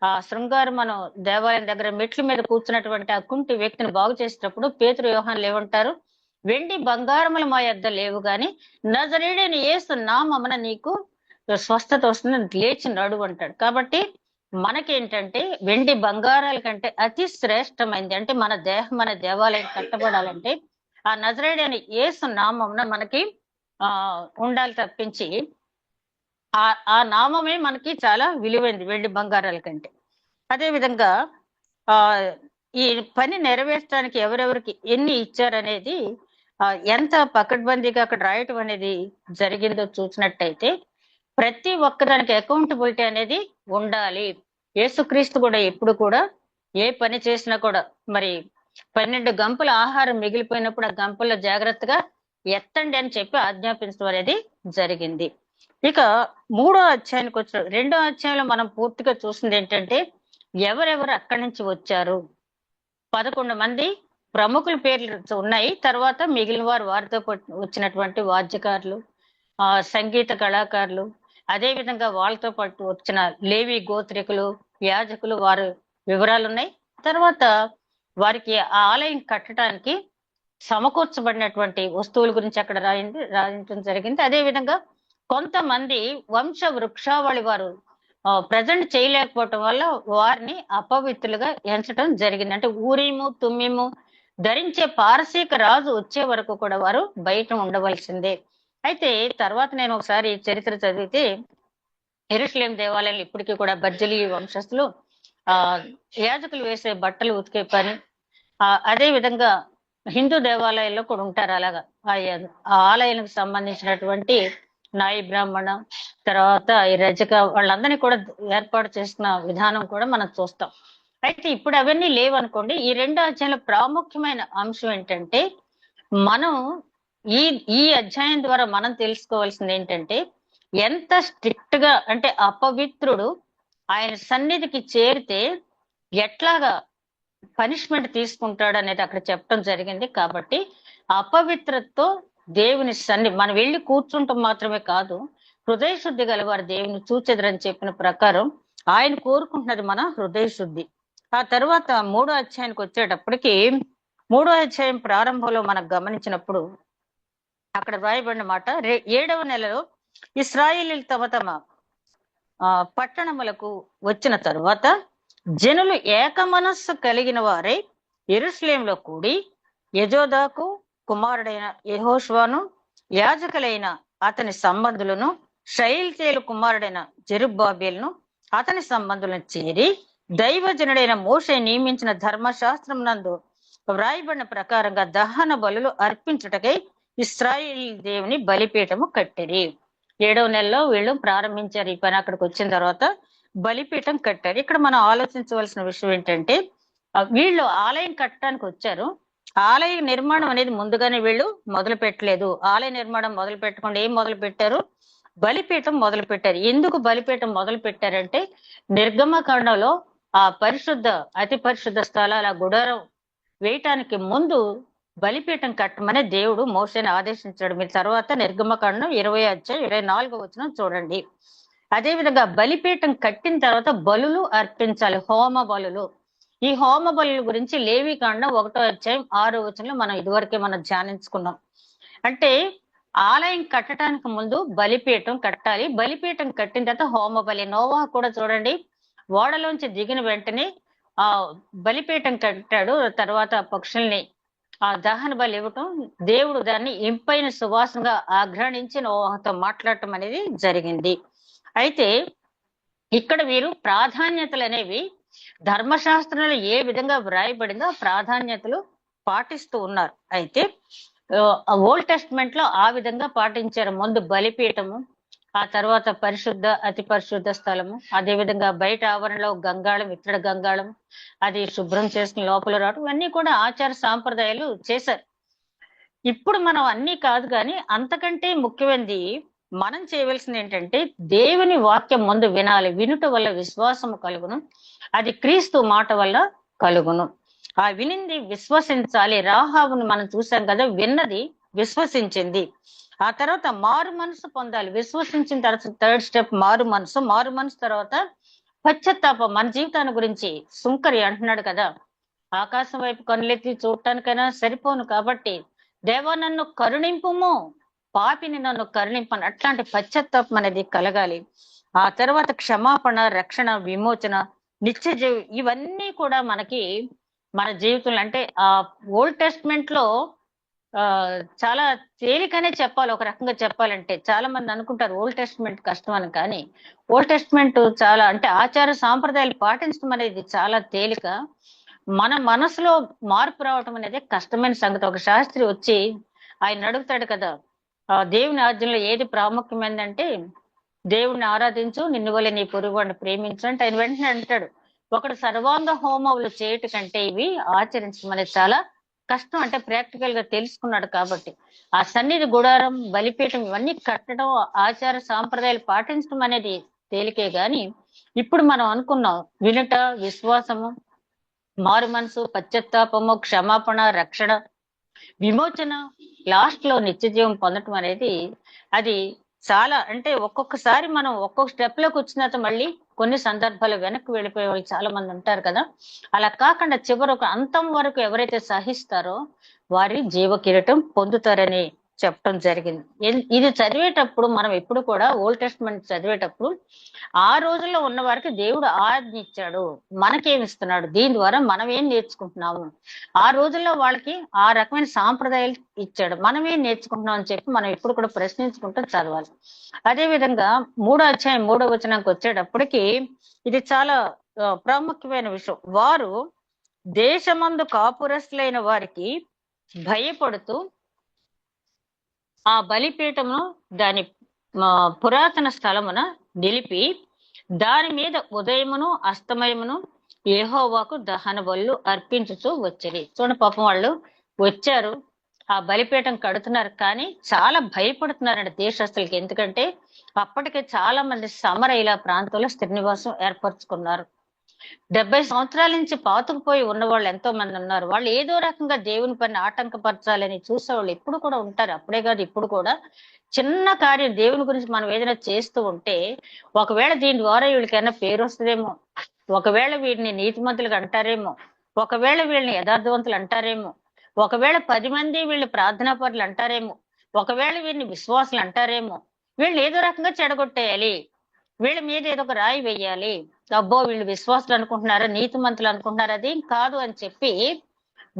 ఆ శృంగారం మనం దేవాలయం దగ్గర మెట్ల మీద కూర్చున్నటువంటి ఆ కుంటి వ్యక్తిని బాగు చేసేటప్పుడు పేతురు యోహానులు ఏమంటారు? వెండి బంగారములు మా యొద్ద లేవు గాని నజరేయుడైన యేసు నామమున నీకు స్వస్థత వస్తుంది, లేచి నడువు అంటాడు. కాబట్టి మనకేంటంటే వెండి బంగారాల కంటే అతి శ్రేష్టమైంది అంటే మన దేహం మన దేవాలయం కట్టబడాలంటే ఆ నజరేయుడైన యేసు నామమున మనకి ఉండాలి తప్పించి ఆ నామమే మనకి చాలా విలువైంది వెండి బంగారాల కంటే. అదే విధంగా ఆ ఈ పని నెరవేర్చడానికి ఎవరెవరికి ఎన్ని ఇచ్చారనేది ఎంత పకడ్బందీగా అక్కడ రాయటం అనేది జరిగిందో చూసినట్టయితే ప్రతి ఒక్కదానికి అకౌంటబిలిటీ అనేది ఉండాలి. యేసుక్రీస్తు కూడా ఎప్పుడు కూడా ఏ పని చేసినా కూడా మరి 12 గంపల ఆహారం మిగిలిపోయినప్పుడు ఆ గంపల్లో జాగ్రత్తగా ఎత్తండి అని చెప్పి ఆజ్ఞాపించడం అనేది జరిగింది. ఇక 3వ అధ్యాయానికి వచ్చిన 2వ అధ్యాయంలో మనం పూర్తిగా చూసింది ఏంటంటే ఎవరెవరు అక్కడి నుంచి వచ్చారు. 11 మంది ప్రముఖుల పేర్లు ఉన్నాయి. తర్వాత మిగిలిన వారు వారితో వచ్చినటువంటి వాద్యకారులు, సంగీత కళాకారులు, అదే విధంగా వాళ్ళతో పాటు వచ్చిన లేవి గోత్రికులు, యాజకులు, వారి వివరాలు ఉన్నాయి. తర్వాత వారికి ఆ ఆలయం కట్టడానికి సమకూర్చబడినటువంటి వస్తువుల గురించి అక్కడ రాయించడం జరిగింది. అదే విధంగా కొంతమంది వంశ వృక్షావళి వారు ప్రజెంట్ చేయలేకపోవటం వల్ల వారిని అపవిత్రులుగా ఎంచడం జరిగింది. అంటే ఊరీము తుమ్మిము ధరించే పారసీక రాజు వచ్చే వరకు కూడా వారు బయట ఉండవలసిందే. అయితే తర్వాత నేను ఒకసారి చరిత్ర చదివితే యెరూషలేం దేవాలయంలో ఇప్పటికీ కూడా బర్జలీ వంశస్థులు యాజకులు వేసే బట్టలు ఉతికే పని, అదే విధంగా హిందూ దేవాలయాల్లో కూడా ఉంటారు. అలాగా ఆ ఆలయానికి సంబంధించినటువంటి నాయి బ్రాహ్మణ, తర్వాత ఈ రజక వాళ్ళందరినీ కూడా ఏర్పాటు చేసిన విధానం కూడా మనం చూస్తాం. అయితే ఇప్పుడు అవన్నీ లేవనుకోండి. ఈ 2వ అధ్యాయంలో ప్రాముఖ్యమైన అంశం ఏంటంటే మనం ఈ అధ్యాయం ద్వారా మనం తెలుసుకోవాల్సింది ఏంటంటే ఎంత స్ట్రిక్ట్ గా అంటే అపవిత్రుడు ఆయన సన్నిధికి చేరితే ఎట్లాగా పనిష్మెంట్ తీసుకుంటాడు అనేది అక్కడ చెప్పడం జరిగింది. కాబట్టి అపవిత్రతతో దేవుని మనం వెళ్ళి కూర్చుంటాం మాత్రమే కాదు, హృదయ శుద్ధి గల వారు దేవుని చూచెదరని చెప్పిన ప్రకారం ఆయన కోరుకుంటున్నది మన హృదయ శుద్ధి. ఆ తర్వాత 3వ అధ్యాయానికి వచ్చేటప్పటికి 3వ అధ్యాయం ప్రారంభంలో మనం గమనించినప్పుడు అక్కడ వ్రాయబడిన మాట 7వ నెలలో ఇశ్రాయేలీయులు తమ తమ పట్టణములకు వచ్చిన తరువాత జనులు ఏక మనస్సు కలిగిన వారై యెరూషలేములో కూడి యెజోదాకు కుమారుడైన యెహోషువను, యాజకులైన అతని సంబంధులను, షయల్తీయేలు కుమారుడైన జెరుబ్బాబెలును అతని సంబంధులను చేరి దైవజనుడైన మోషే నియమించిన ధర్మశాస్త్రం నందు వ్రాయబడిన ప్రకారంగా దహన బలులు అర్పించుటకై ఇశ్రాయేలు దేవుని బలిపీఠము కట్టిరి. 7వ నెలలో వీళ్ళు ప్రారంభించారు ఈ పని. అక్కడికి వచ్చిన తర్వాత బలిపీఠం కట్టారు. ఇక్కడ మనం ఆలోచించవలసిన విషయం ఏంటంటే వీళ్ళు ఆలయం కట్టడానికి వచ్చారు. ఆలయ నిర్మాణం అనేది ముందుగానే వీళ్ళు మొదలు పెట్టలేదు. ఆలయ నిర్మాణం మొదలు పెట్టకుండా ఏం మొదలు పెట్టారు? బలిపీఠం మొదలు పెట్టారు. ఎందుకు బలిపీఠం మొదలు పెట్టారంటే నిర్గమకాండంలో ఆ అతి పరిశుద్ధ స్థలాల గుడారం వేయటానికి ముందు బలిపీఠం కట్టమని దేవుడు మోషేని ఆదేశించాడు. మీరు తర్వాత నిర్గమకాండం 20వ అధ్యాయం 24వ వచనం చూడండి. అదే విధంగా బలిపీఠం కట్టిన తర్వాత బలులు అర్పించాలి, హోమ బలులు. ఈ హోమ బలుల గురించి లేవీకాండం 1వ అధ్యాయం 6వ వచనంలో మనం ఇదివరకే ధ్యానించుకున్నాం. అంటే ఆలయం కట్టడానికి ముందు బలిపీఠం కట్టాలి. బలిపీఠం కట్టిన తర్వాత హోమ బలి. నోవహు కూడా చూడండి, ఓడలోంచి దిగిన వెంటనే బలిపీఠం కట్టాడు. తర్వాత పక్షుల్ని దహన బలి ఇవ్వటం, దేవుడు దాన్ని ఇంపైన సువాసనగా ఆగ్రహించి నోవహుతో మాట్లాడటం అనేది జరిగింది. అయితే ఇక్కడ వీరు ప్రాధాన్యతలు అనేవి ధర్మశాస్త్రంలో ఏ విధంగా వ్రాయబడిందో ప్రాధాన్యతలు పాటిస్తూ ఉన్నారు. అయితే ఓల్డ్ టెస్ట్మెంట్ లో ఆ విధంగా పాటించారు. ముందు బలిపీఠము, ఆ తర్వాత అతి పరిశుద్ధ స్థలము, అదే విధంగా బయట ఆవరణలో గంగాళం, ఇత్తడి గంగాళం, అది శుభ్రం చేసుకుని లోపల రావడం, ఇవన్నీ కూడా ఆచార సాంప్రదాయాలు చేశారు. ఇప్పుడు మనం అన్ని కాదు కానీ అంతకంటే ముఖ్యమైనది మనం చేయవలసింది ఏంటంటే దేవుని వాక్యం ముందు వినాలి. వినుట వల్ల విశ్వాసము కలుగును, అది క్రీస్తు మాట వల్ల కలుగును. ఆ వినింది విశ్వసించాలి. రాహాబును మనం చూసాం కదా, విన్నది విశ్వసించింది. ఆ తర్వాత మారు మనసు పొందాలి. విశ్వసించిన తర్వాత 3rd స్టెప్ మారు మనసు. మారు మనసు తర్వాత పశ్చాత్తాపం మన జీవితాన్ని గురించి సుంకరి అంటున్నాడు కదా, ఆకాశం వైపు కనులెత్తి చూడటానికైనా సరిపోను కాబట్టి దేవా నన్ను కరుణింపుము, పాపిని నన్ను కరుణింపను. అట్లాంటి పశ్చాత్తాపం అనేది కలగాలి. ఆ తర్వాత క్షమాపణ, రక్షణ, విమోచన, నిత్య జీవి, ఇవన్నీ కూడా మనకి మన జీవితంలో అంటే ఆ ఓల్డ్ టెస్ట్మెంట్ లో ఆ చాలా తేలికనే చెప్పాలి. ఒక రకంగా చెప్పాలంటే చాలా మంది అనుకుంటారు ఓల్డ్ టెస్ట్మెంట్ కష్టం అని, కానీ ఓల్డ్ టెస్ట్మెంట్ చాలా అంటే ఆచార సాంప్రదాయాలు పాటించడం అనేది చాలా తేలిక. మన మనసులో మార్పు రావటం అనేది కష్టమైన సంగతి. ఒక శాస్త్రి వచ్చి ఆయన అడుగుతాడు కదా, దేవుని ఆజ్ఞలో ఏది ప్రాముఖ్యమైనదంటే దేవుణ్ణి ఆరాధించు, నిన్ను వల్ల నీ పొరుగువాడిని ప్రేమించు అంటే ఆయన వెంటనే అంటాడు, ఒకడు సర్వాంగ హోమములు చేయట కంటే ఇవి ఆచరించడం అనేది చాలా కష్టం. అంటే ప్రాక్టికల్ గా తెలుసుకున్నాడు కాబట్టి ఆ సన్నిధి గుడారం, బలిపీఠం ఇవన్నీ కట్టడం, ఆచార సాంప్రదాయాలు పాటించడం అనేది తేలికే. గాని ఇప్పుడు మనం అనుకున్నాం వినుట, విశ్వాసము, మారు మనసు, పశ్చాత్తాపము, క్షమాపణ, రక్షణ, విమోచన, లాస్ట్ లో నిత్య జీవం పొందటం అనేది అది చాలా అంటే ఒక్కొక్కసారి మనం ఒక్కొక్క స్టెప్ లోకి వచ్చిన తర్వాత మళ్ళీ కొన్ని సందర్భాలు వెనక్కి వెళ్ళిపోయే వాళ్ళు చాలా మంది ఉంటారు కదా. అలా కాకుండా చివరకు అంతం వరకు ఎవరైతే సహిస్తారో వారి జీవ కిరీటం పొందుతారని చెప్పడం జరిగింది. ఇది చదివేటప్పుడు మనం ఎప్పుడు కూడా ఓల్డ్ టెస్ట్మెంట్ చదివేటప్పుడు ఆ రోజుల్లో ఉన్న వారికి దేవుడు ఆజ్ఞ ఇచ్చాడు, మనకేమి ఇస్తున్నాడు, దీని ద్వారా మనం ఏం నేర్చుకుంటున్నాము, ఆ రోజుల్లో వాళ్ళకి ఆ రకమైన సాంప్రదాయాలు ఇచ్చాడు, మనం ఏం నేర్చుకుంటున్నాం అని చెప్పి మనం ఎప్పుడు కూడా ప్రశ్నించుకుంటూ చదవాలి. అదే విధంగా 3వ అధ్యాయం 3వ వచనానికి వచ్చేటప్పటికి ఇది చాలా ప్రాముఖ్యమైన విషయం. వారు దేశమందు కాపురస్తులైన వారికి భయపడుతూ ఆ బలిపీఠమును దాని పురాతన స్థలమున నిలిపి దాని మీద ఉదయమును అస్తమయమును యెహోవాకు దహన బలులు అర్పించుతూ వచ్చేది. చూడండి, పాపం వాళ్ళు వచ్చారు, ఆ బలిపీఠం కడుతున్నారు, కానీ చాలా భయపడుతున్నారండి దేశస్తులకి. ఎందుకంటే అప్పటికే చాలా మంది సమరయిల ప్రాంతంలో స్థిర నివాసం ఏర్పరచుకున్నారు. 70 సంవత్సరాల నుంచి పాతుకుపోయి ఉన్న వాళ్ళు ఎంతో మంది ఉన్నారు. వాళ్ళు ఏదో రకంగా దేవుని పని ఆటంకపరచాలని చూసేవాళ్ళు ఇప్పుడు కూడా ఉంటారు. అప్పుడే కాదు, ఇప్పుడు కూడా చిన్న కార్యం దేవుని గురించి మనం ఏదైనా చేస్తూ ఉంటే ఒకవేళ దీని ద్వారా వీళ్ళకైనా పేరు వస్తుందేమో, ఒకవేళ వీడిని నీతిమంతులుగా అంటారేమో, ఒకవేళ వీళ్ళని యథార్థవంతులు అంటారేమో, ఒకవేళ 10 మంది వీళ్ళు ప్రార్థనా పరులు అంటారేమో, ఒకవేళ వీరిని విశ్వాసులు అంటారేమో, వీళ్ళని ఏదో రకంగా చెడగొట్టేయాలి, వీళ్ళ మీద ఏదో ఒక రాయి వేయాలి, అబ్బో వీళ్ళు విశ్వాసులు అనుకుంటున్నారా, నీతిమంతులు అనుకుంటున్నారా, అది కాదు అని చెప్పి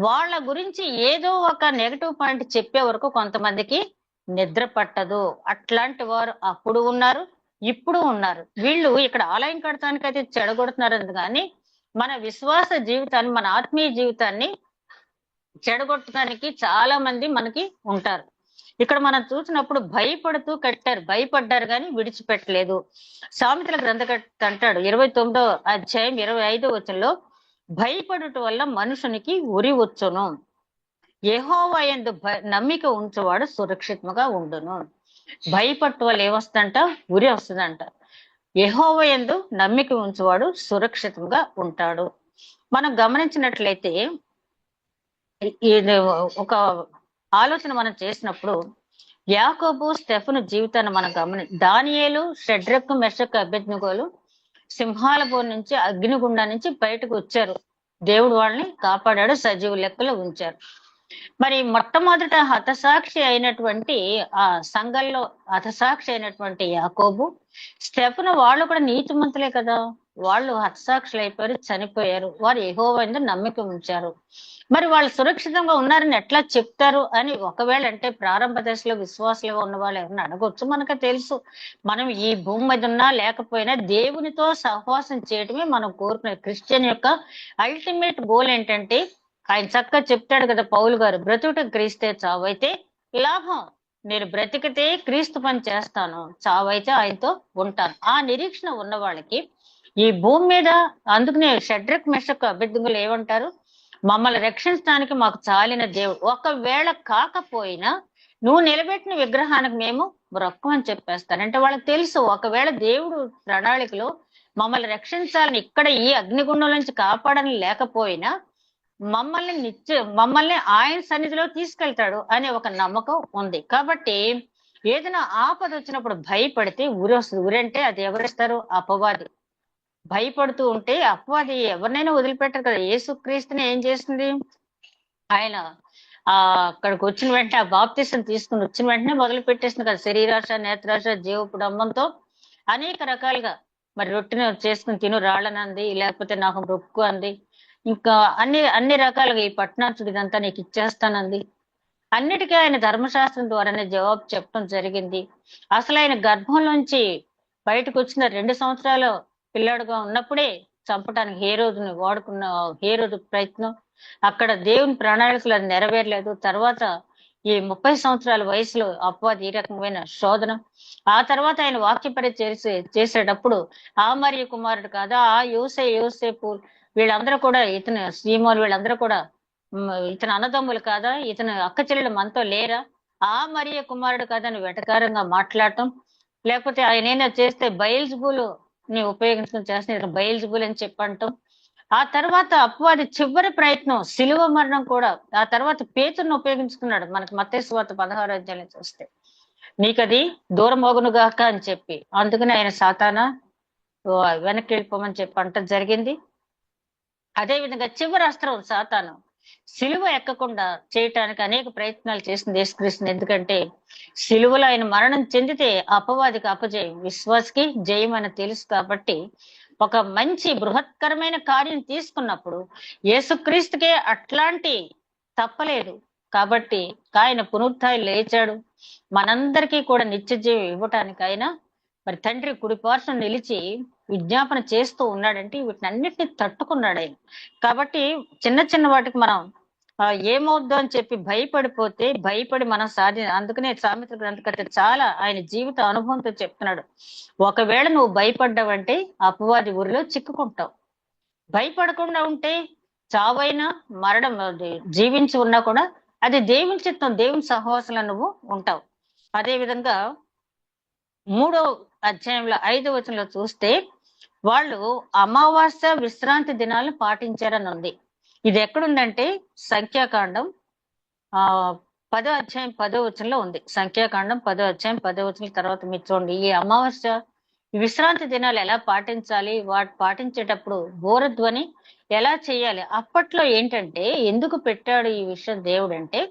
వాళ్ళ గురించి ఏదో ఒక నెగటివ్ పాయింట్ చెప్పే వరకు కొంతమందికి నిద్ర పట్టదు. అట్లాంటి వారు అప్పుడు ఉన్నారు, ఇప్పుడు ఉన్నారు. వీళ్ళు ఇక్కడ ఆలయం కడటానికి అయితే చెడగొడుతున్నారు కానీ మన విశ్వాస జీవితాన్ని, మన ఆత్మీయ జీవితాన్ని చెడగొట్టడానికి చాలా మంది మనకి ఉంటారు. ఇక్కడ మనం చూసినప్పుడు భయపడుతూ కట్టారు, భయపడ్డారు కానీ విడిచిపెట్టలేదు. సామెతల గ్రంథకర్త అంటాడు 29వ అధ్యాయం 25వ వచనంలో, భయపడుట వల్ల మనుషునికి ఉరి వచ్చును, యెహోవా యందు నమ్మిక ఉంచువాడు సురక్షితంగా ఉండును. భయపట్టు వల్ల ఏమొస్తుందంట, ఉరి వస్తుందంట. యెహోవా యందు నమ్మిక ఉంచువాడు సురక్షితంగా ఉంటాడు. మనం గమనించినట్లయితే ఇది ఒక ఆలోచన మనం చేసినప్పుడు యాకోబు, స్టెఫను జీవితాన్ని మనం దానియేలు, షడ్రకు, మెషకు, అబేద్నెగోలు సింహాల బోరు నుంచి, అగ్నిగుండా నుంచి బయటకు వచ్చారు. దేవుడు వాళ్ళని కాపాడాడు, సజీవ లెక్కలో ఉంచారు. మరి మొట్టమొదట హతసాక్షి అయినటువంటి ఆ సంఘంలో హతసాక్షి అయినటువంటి యాకోబు, స్టెఫను వాళ్ళు కూడా నీతిమంతులే కదా, వాళ్ళు హతసాక్షులు అయిపోయారు, చనిపోయారు. వారు యెహోవా యందు నమ్మిక ఉంచారు. మరి వాళ్ళు సురక్షితంగా ఉన్నారని ఎట్లా చెప్తారు అని ఒకవేళ అంటే ప్రారంభ దశలో విశ్వాసులుగా ఉన్న వాళ్ళు ఎవరిని అడగొచ్చు. మనకు తెలుసు, మనం ఈ భూమి మీద ఉన్నా లేకపోయినా దేవునితో సహవాసం చేయటమే మనం కోరుకునే క్రిస్టియన్ యొక్క అల్టిమేట్ గోల్. ఏంటంటే ఆయన చక్కగా చెప్తాడు కదా పౌలు గారు, బ్రతుకుట క్రీస్తే, చావైతే లాభం. నేను బ్రతికితే క్రీస్తు పని చేస్తాను, చావైతే ఆయనతో ఉంటాను. ఆ నిరీక్షణ ఉన్న వాళ్ళకి ఈ భూమి మీద, అందుకనే షడ్రక్, మెషకు, అబేద్నెగోలు ఏమంటారు, మమ్మల్ని రక్షించడానికి మాకు చాలిన దేవుడు, ఒకవేళ కాకపోయినా నువ్వు నిలబెట్టిన విగ్రహానికి మేము మొక్కమని చెప్పేస్తాను. అంటే వాళ్ళకి తెలుసు, ఒకవేళ దేవుడు ప్రణాళికలో మమ్మల్ని రక్షించాలని, ఇక్కడ ఈ అగ్నిగుండం నుంచి కాపాడని లేకపోయినా మమ్మల్ని ఆయన సన్నిధిలో తీసుకెళ్తాడు అనే ఒక నమ్మకం ఉంది. కాబట్టి ఏదైనా ఆపద వచ్చినప్పుడు భయపడితే ఉరి వస్తుంది. ఉరి అంటే అది ఎవరిస్తారు, అపవాది. భయపడుతూ ఉంటే అపవాది ఎవరినైనా వదిలిపెట్టరు కదా. యేసుక్రీస్తుని ఏం చేస్తుంది, ఆయన అక్కడికి వచ్చిన వెంటనే ఆ బాప్తిసం తీసుకుని వచ్చిన వెంటనే మొదలు పెట్టేసింది కదా, శరీరాశ, నేత్రాశ, జీవపు డంబంతో అనేక రకాలుగా. మరి రొట్టెని చేసుకుని తిను రాళ్ళనంది, లేకపోతే నాకు రొక్కు అంది, ఇంకా అన్ని అన్ని రకాలుగా ఈ పట్టణాచుడు ఇదంతా నీకు ఇచ్చేస్తానంది. అన్నిటికీ ఆయన ధర్మశాస్త్రం ద్వారానే జవాబు చెప్పడం జరిగింది. అసలు ఆయన గర్భంలోంచి బయటకు వచ్చిన 2 సంవత్సరాల పిల్లాడుగా ఉన్నప్పుడే చంపడానికి హేరోదుని వాడుకున్న హేరోదు ప్రయత్నం, అక్కడ దేవుని ప్రణాళికలు అది నెరవేరలేదు. తర్వాత ఈ 30 సంవత్సరాల వయసులో అపవాది ఈ రకమైన శోధన. ఆ తర్వాత ఆయన వాక్యపరి చేసేటప్పుడు ఆ మరియ కుమారుడు కాదా, ఆ యోసేపు వీళ్ళందరూ కూడా, ఇతను శ్రీమోలు వీళ్ళందరూ కూడా ఇతను అన్నదమ్ములు కాదా, ఇతను అక్క చెల్లెలు మనతో లేరా, ఆ మరియ కుమారుడు కాదా అని వెటకారంగా మాట్లాడటం, లేకపోతే ఆయన ఏమైనా చేస్తే బయల్జుబులు ని ఉపయోగించుకుని చేస్తే ఇతను బయల్జుబుల్ అని చెప్పంటాం. ఆ తర్వాత అపవాది చివరి ప్రయత్నం శిలువ మరణం కూడా. ఆ తర్వాత పేతురును ఉపయోగించుకున్నాడు. మనకి మత్తయి సువార్త 16వ అధ్యాయంలో చూస్తే, నీకది దూరమోగునుగాక అని చెప్పి, అందుకని ఆయన సాతానా వెనక్కి వెళ్ళిపోమని చెప్పి అంటం జరిగింది. అదే విధంగా చివరి అస్త్రం సాతాను సిలువ ఎక్కకుండా చేయటానికి అనేక ప్రయత్నాలు చేసింది యేసుక్రీస్తుని. ఎందుకంటే సిలువలో ఆయన మరణం చెందితే అపవాదికి అపజయం, విశ్వాసకి జయం అని తెలుసు. కాబట్టి ఒక మంచి బృహత్కరమైన కార్యం తీసుకున్నప్పుడు యేసుక్రీస్తుకే అట్లాంటి తప్పలేదు. కాబట్టి ఆయన పునరుత్థానం లేచాడు, మనందరికీ కూడా నిత్య జీవం ఇవ్వటానికి ఆయన మరి తండ్రి కుడిపార్శ్వం నిలిచి విజ్ఞాపన చేస్తూ ఉన్నాడంటే వీటిని అన్నిటిని తట్టుకున్నాడు ఆయన. కాబట్టి చిన్న చిన్న వాటికి మనం ఏమవుద్దు అని చెప్పి భయపడిపోతే భయపడి మనం అందుకనే సామెతల గ్రంథకర్త చాలా ఆయన జీవిత అనుభవంతో చెప్తున్నాడు, ఒకవేళ నువ్వు భయపడ్డావంటే అపవాది ఊరిలో చిక్కుకుంటావు. భయపడకుండా ఉంటే చావైనా మరణం జీవించి ఉన్నా కూడా అది దేవుని చిత్తం, దేవుని సహవాసంలో నువ్వు ఉంటావు. అదే విధంగా 3వ అధ్యాయంలో 5వ వచనంలో చూస్తే వాళ్ళు అమావాస్య విశ్రాంతి దినాలను పాటించారని ఉంది. ఇది ఎక్కడుందంటే సంఖ్యాకాండం 10వ అధ్యాయం 10వ వచనంలో ఉంది. సంఖ్యాకాండం 10వ అధ్యాయం 10వ వచనం తర్వాత మీరు చూడండి, ఈ అమావాస్య విశ్రాంతి దినాలు ఎలా పాటించాలి, వాటి పాటించేటప్పుడు బోరధ్వని ఎలా చేయాలి. అప్పట్లో ఏంటంటే ఎందుకు పెట్టాడు ఈ విషయం దేవుడు అంటే,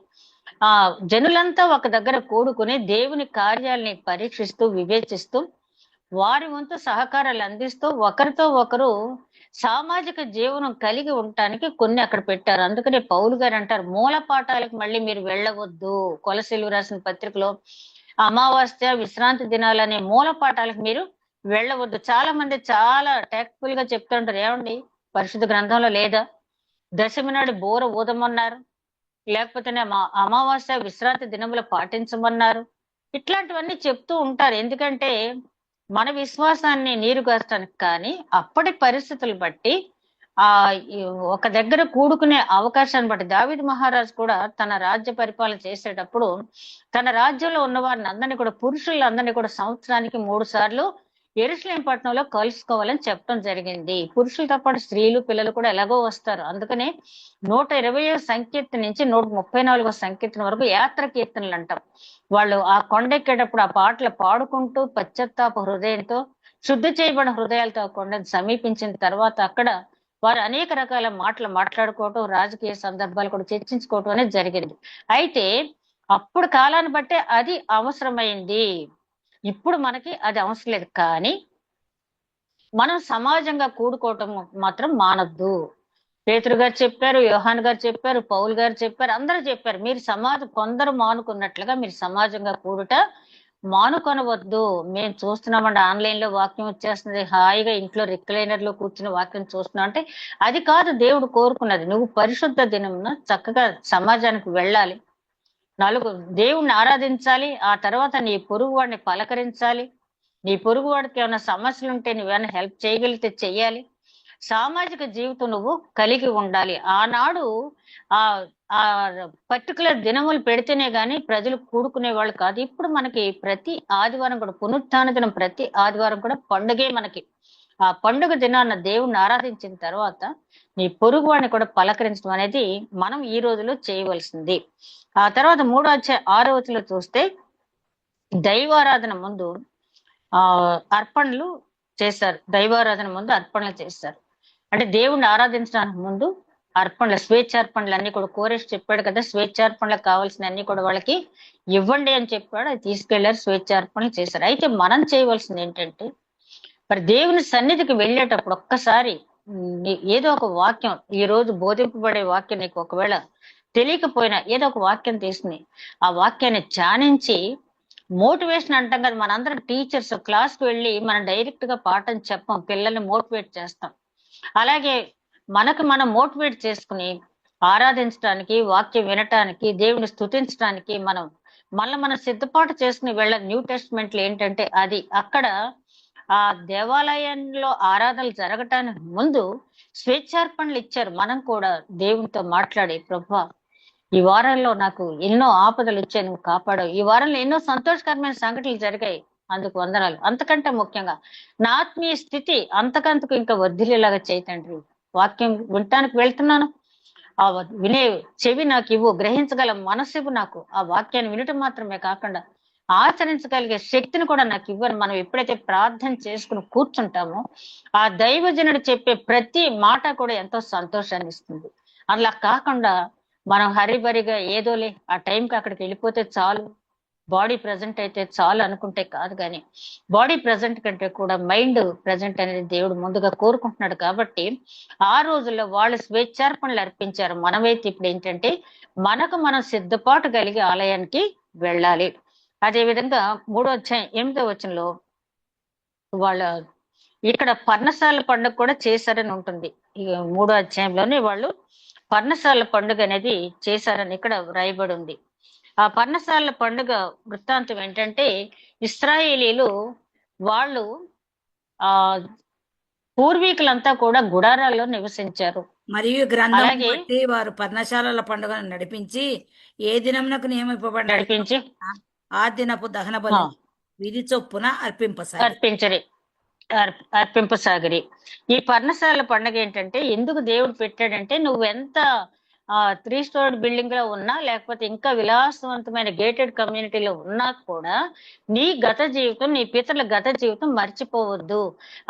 జనులంతా ఒక దగ్గర కూడుకుని దేవుని కార్యాలని పరీక్షిస్తూ వివేచిస్తూ వారి వంతు సహకారాలు అందిస్తూ ఒకరితో ఒకరు సామాజిక జీవనం కలిగి ఉండటానికి కొన్ని అక్కడ పెట్టారు. అందుకనే పౌలు గారు అంటారు, మూల పాఠాలకు మళ్ళీ మీరు వెళ్ళవద్దు. కొలసీలు రాసిన పత్రికలో అమావాస్య విశ్రాంతి దినాలనే మూల పాఠాలకు మీరు వెళ్ళవద్దు. చాలా మంది చాలా టాక్ట్ఫుల్ గా చెప్తుంటారు, ఏమండి పరిశుద్ధ గ్రంథంలో లేదా, దశమి నాడు బోర ఊదమన్నారు, లేకపోతే అమావాస్య విశ్రాంతి దినములు పాటించమన్నారు. ఇట్లాంటివన్నీ చెప్తూ ఉంటారు. ఎందుకంటే మన విశ్వాసాన్ని నీరుగార్చడానికి. కానీ అప్పటి పరిస్థితులు బట్టి ఒక దగ్గర కూడుకునే అవకాశాన్ని బట్టి దావీదు మహారాజు కూడా తన రాజ్య పరిపాలన చేసేటప్పుడు తన రాజ్యంలో ఉన్న వారిని అందరినీ కూడా, పురుషులందరినీ కూడా సంవత్సరానికి 3 సార్లు యెరూషలేము పట్టణంలో కలుసుకోవాలని చెప్పడం జరిగింది. పురుషులతో పాటు స్త్రీలు పిల్లలు కూడా ఎలాగో వస్తారు. అందుకనే 120వ సంకీర్తన నుంచి 134వ సంకీర్తన వరకు యాత్ర కీర్తనలు అంటాం. వాళ్ళు ఆ కొండెక్కేటప్పుడు ఆ పాటలు పాడుకుంటూ పశ్చాత్తాప హృదయంతో, శుద్ధి చేయబడిన హృదయాలతో ఆ కొండను సమీపించిన తర్వాత అక్కడ వారు అనేక రకాల మాటలు మాట్లాడుకోవటం, రాజకీయ సందర్భాలు కూడా చర్చించుకోవటం అనేది జరిగింది. అయితే అప్పుడు కాలాన్ని బట్టే అది అవసరమైంది. ఇప్పుడు మనకి అది అవసరం లేదు. కానీ మనం సమాజంగా కూడుకోవటం మాత్రం మానద్దు. పేతురు గారు చెప్పారు, యోహాన్ గారు చెప్పారు, పౌలు గారు చెప్పారు, అందరూ చెప్పారు, మీరు కొందరు మానుకున్నట్లుగా మీరు సమాజంగా కూడుట మానుకొనవద్దు. మేము చూస్తున్నామండి, ఆన్లైన్ లో వాక్యం వచ్చేస్తుంది, హాయిగా ఇంట్లో రిక్లైనర్ లో కూర్చుని వాక్యం చూస్తున్నాం అంటే అది కాదు దేవుడు కోరుకున్నది. నువ్వు పరిశుద్ధ దినమున చక్కగా సమాజానికి వెళ్ళాలి, దేవుణ్ణి ఆరాధించాలి, ఆ తర్వాత నీ పొరుగు వాడిని పలకరించాలి, నీ పొరుగు వాడికి ఏమైనా సమస్యలు ఉంటే నువ్వేమైనా హెల్ప్ చేయగలిగితే చెయ్యాలి, సామాజిక జీవితం నువ్వు కలిగి ఉండాలి. ఆనాడు ఆ ఆ పర్టికులర్ దినములు పెడితేనే గాని ప్రజలు కూడుకునే వాళ్ళు కాదు. ఇప్పుడు మనకి ప్రతి ఆదివారం కూడా పునరుత్థాన దినం, ప్రతి ఆదివారం కూడా పండుగే మనకి. ఆ పండుగ దినాన్న దేవుణ్ణి ఆరాధించిన తర్వాత నీ పొరుగు వాడిని కూడా పలకరించడం అనేది మనం ఈ రోజులో చేయవలసింది. ఆ తర్వాత 3వ అధ్యాయం 6వ వచనంలో చూస్తే దైవారాధన ముందు అర్పణలు చేశారు. దైవారాధన ముందు అర్పణలు చేశారు. అంటే దేవుణ్ణి ఆరాధించడానికి ముందు అర్పణలు, స్వేచ్ఛార్పణలు అన్ని కూడా కోరేష్ చెప్పాడు కదా, స్వేచ్ఛార్పణలకు కావాల్సిన అన్ని కూడా వాళ్ళకి ఇవ్వండి అని చెప్పాడు. అది తీసుకెళ్లారు, స్వేచ్ఛార్పణలు చేశారు. అయితే మనం చేయవలసింది ఏంటంటే, మరి దేవుని సన్నిధికి వెళ్ళేటప్పుడు ఒక్కసారి ఏదో ఒక వాక్యం, ఈ రోజు బోధింపబడే వాక్యం నీకు ఒకవేళ తెలియకపోయినా ఏదో ఒక వాక్యం తీసుకుని ఆ వాక్యాన్ని ధ్యానించి, మోటివేషన్ అంటాం కదా, మనందరం టీచర్స్ క్లాస్కి వెళ్ళి మనం డైరెక్ట్ గా పాఠం చెప్పం, పిల్లల్ని మోటివేట్ చేస్తాం. అలాగే మనకు మనం మోటివేట్ చేసుకుని ఆరాధించడానికి, వాక్యం వినటానికి, దేవుని స్తుతించడానికి మనం సిద్ధపాటు చేసుకుని వెళ్ళాలి. న్యూ టెస్ట్మెంట్ లో ఏంటంటే అది అక్కడ ఆ దేవాలయంలో ఆరాధనలు జరగటానికి ముందు స్వేచ్ఛార్పణలు ఇచ్చారు. మనం కూడా దేవునితో మాట్లాడి, ప్రభువా ఈ వారంలో నాకు ఎన్నో ఆపదలు వచ్చాయి, నువ్వు కాపాడావు. ఈ వారంలో ఎన్నో సంతోషకరమైన సంఘటనలు జరిగాయి, అందుకు వందనాలు. అంతకంటే ముఖ్యంగా నా ఆత్మీయ స్థితి అంతకంతకు ఇంకా వర్ధిల్లేలాగా చేయి తండ్రి. వాక్యం వినటానికి వెళ్తున్నాను, ఆ వినే చెవి నాకు ఇవ్వు, గ్రహించగల మనసు ఇవ్వు నాకు. ఆ వాక్యాన్ని వినటం మాత్రమే కాకుండా ఆచరించగలిగే శక్తిని కూడా నాకు ఇవ్వని మనం ఎప్పుడైతే ప్రార్థన చేసుకుని కూర్చుంటామో, ఆ దైవజనుడు చెప్పే ప్రతి మాట కూడా ఎంతో సంతోషాన్ని ఇస్తుంది. అలా కాకుండా మనం హరిబరిగా ఏదోలే ఆ టైంకి అక్కడికి వెళ్ళిపోతే చాలు, బాడీ ప్రజెంట్ అయితే చాలు అనుకుంటే కాదు. కానీ బాడీ ప్రజెంట్ కంటే కూడా మైండ్ ప్రజెంట్ అనేది దేవుడు ముందుగా కోరుకుంటున్నాడు. కాబట్టి ఆ రోజుల్లో వాళ్ళు స్వేచ్ఛార్పణలు అర్పించారు. మనమైతే ఇప్పుడు ఏంటంటే మనం సిద్ధపాటు కలిగి ఆలయానికి వెళ్ళాలి. అదే విధంగా 3వ అధ్యాయం 8వ వచనంలో వాళ్ళ ఇక్కడ పర్ణశాల పండుగ కూడా చేశారని ఉంటుంది. ఈ 3వ అధ్యాయంలోనే వాళ్ళు పర్ణశాల పండుగ అనేది చేశారని ఇక్కడ వ్రాయబడి ఉంది. ఆ పర్ణశాల పండుగ వృత్తాంతం ఏంటంటే, ఇశ్రాయేలీలు వాళ్ళు ఆ పూర్వీకులంతా కూడా గుడారాల్లో నివసించారు. మరియు గ్రంథం అలాగే బట్టి వారు పర్ణశాలల పండుగను నడిపించి ఏ దినమునకు నియమింపబడ్డారు నడిపించి ఆ దినపు దహన బలి విధి చొప్పున అర్పింపసాగిరి. ఈ పర్ణశాల పండుగ ఏంటంటే ఎందుకు దేవుడు పెట్టాడంటే, నువ్వు ఎంత 3 స్టోర్డ్ బిల్డింగ్ లో ఉన్నా, లేకపోతే ఇంకా విలాసవంతమైన గేటెడ్ కమ్యూనిటీలో ఉన్నా కూడా నీ గత జీవితం, నీ పితరుల గత జీవితం మర్చిపోవద్దు.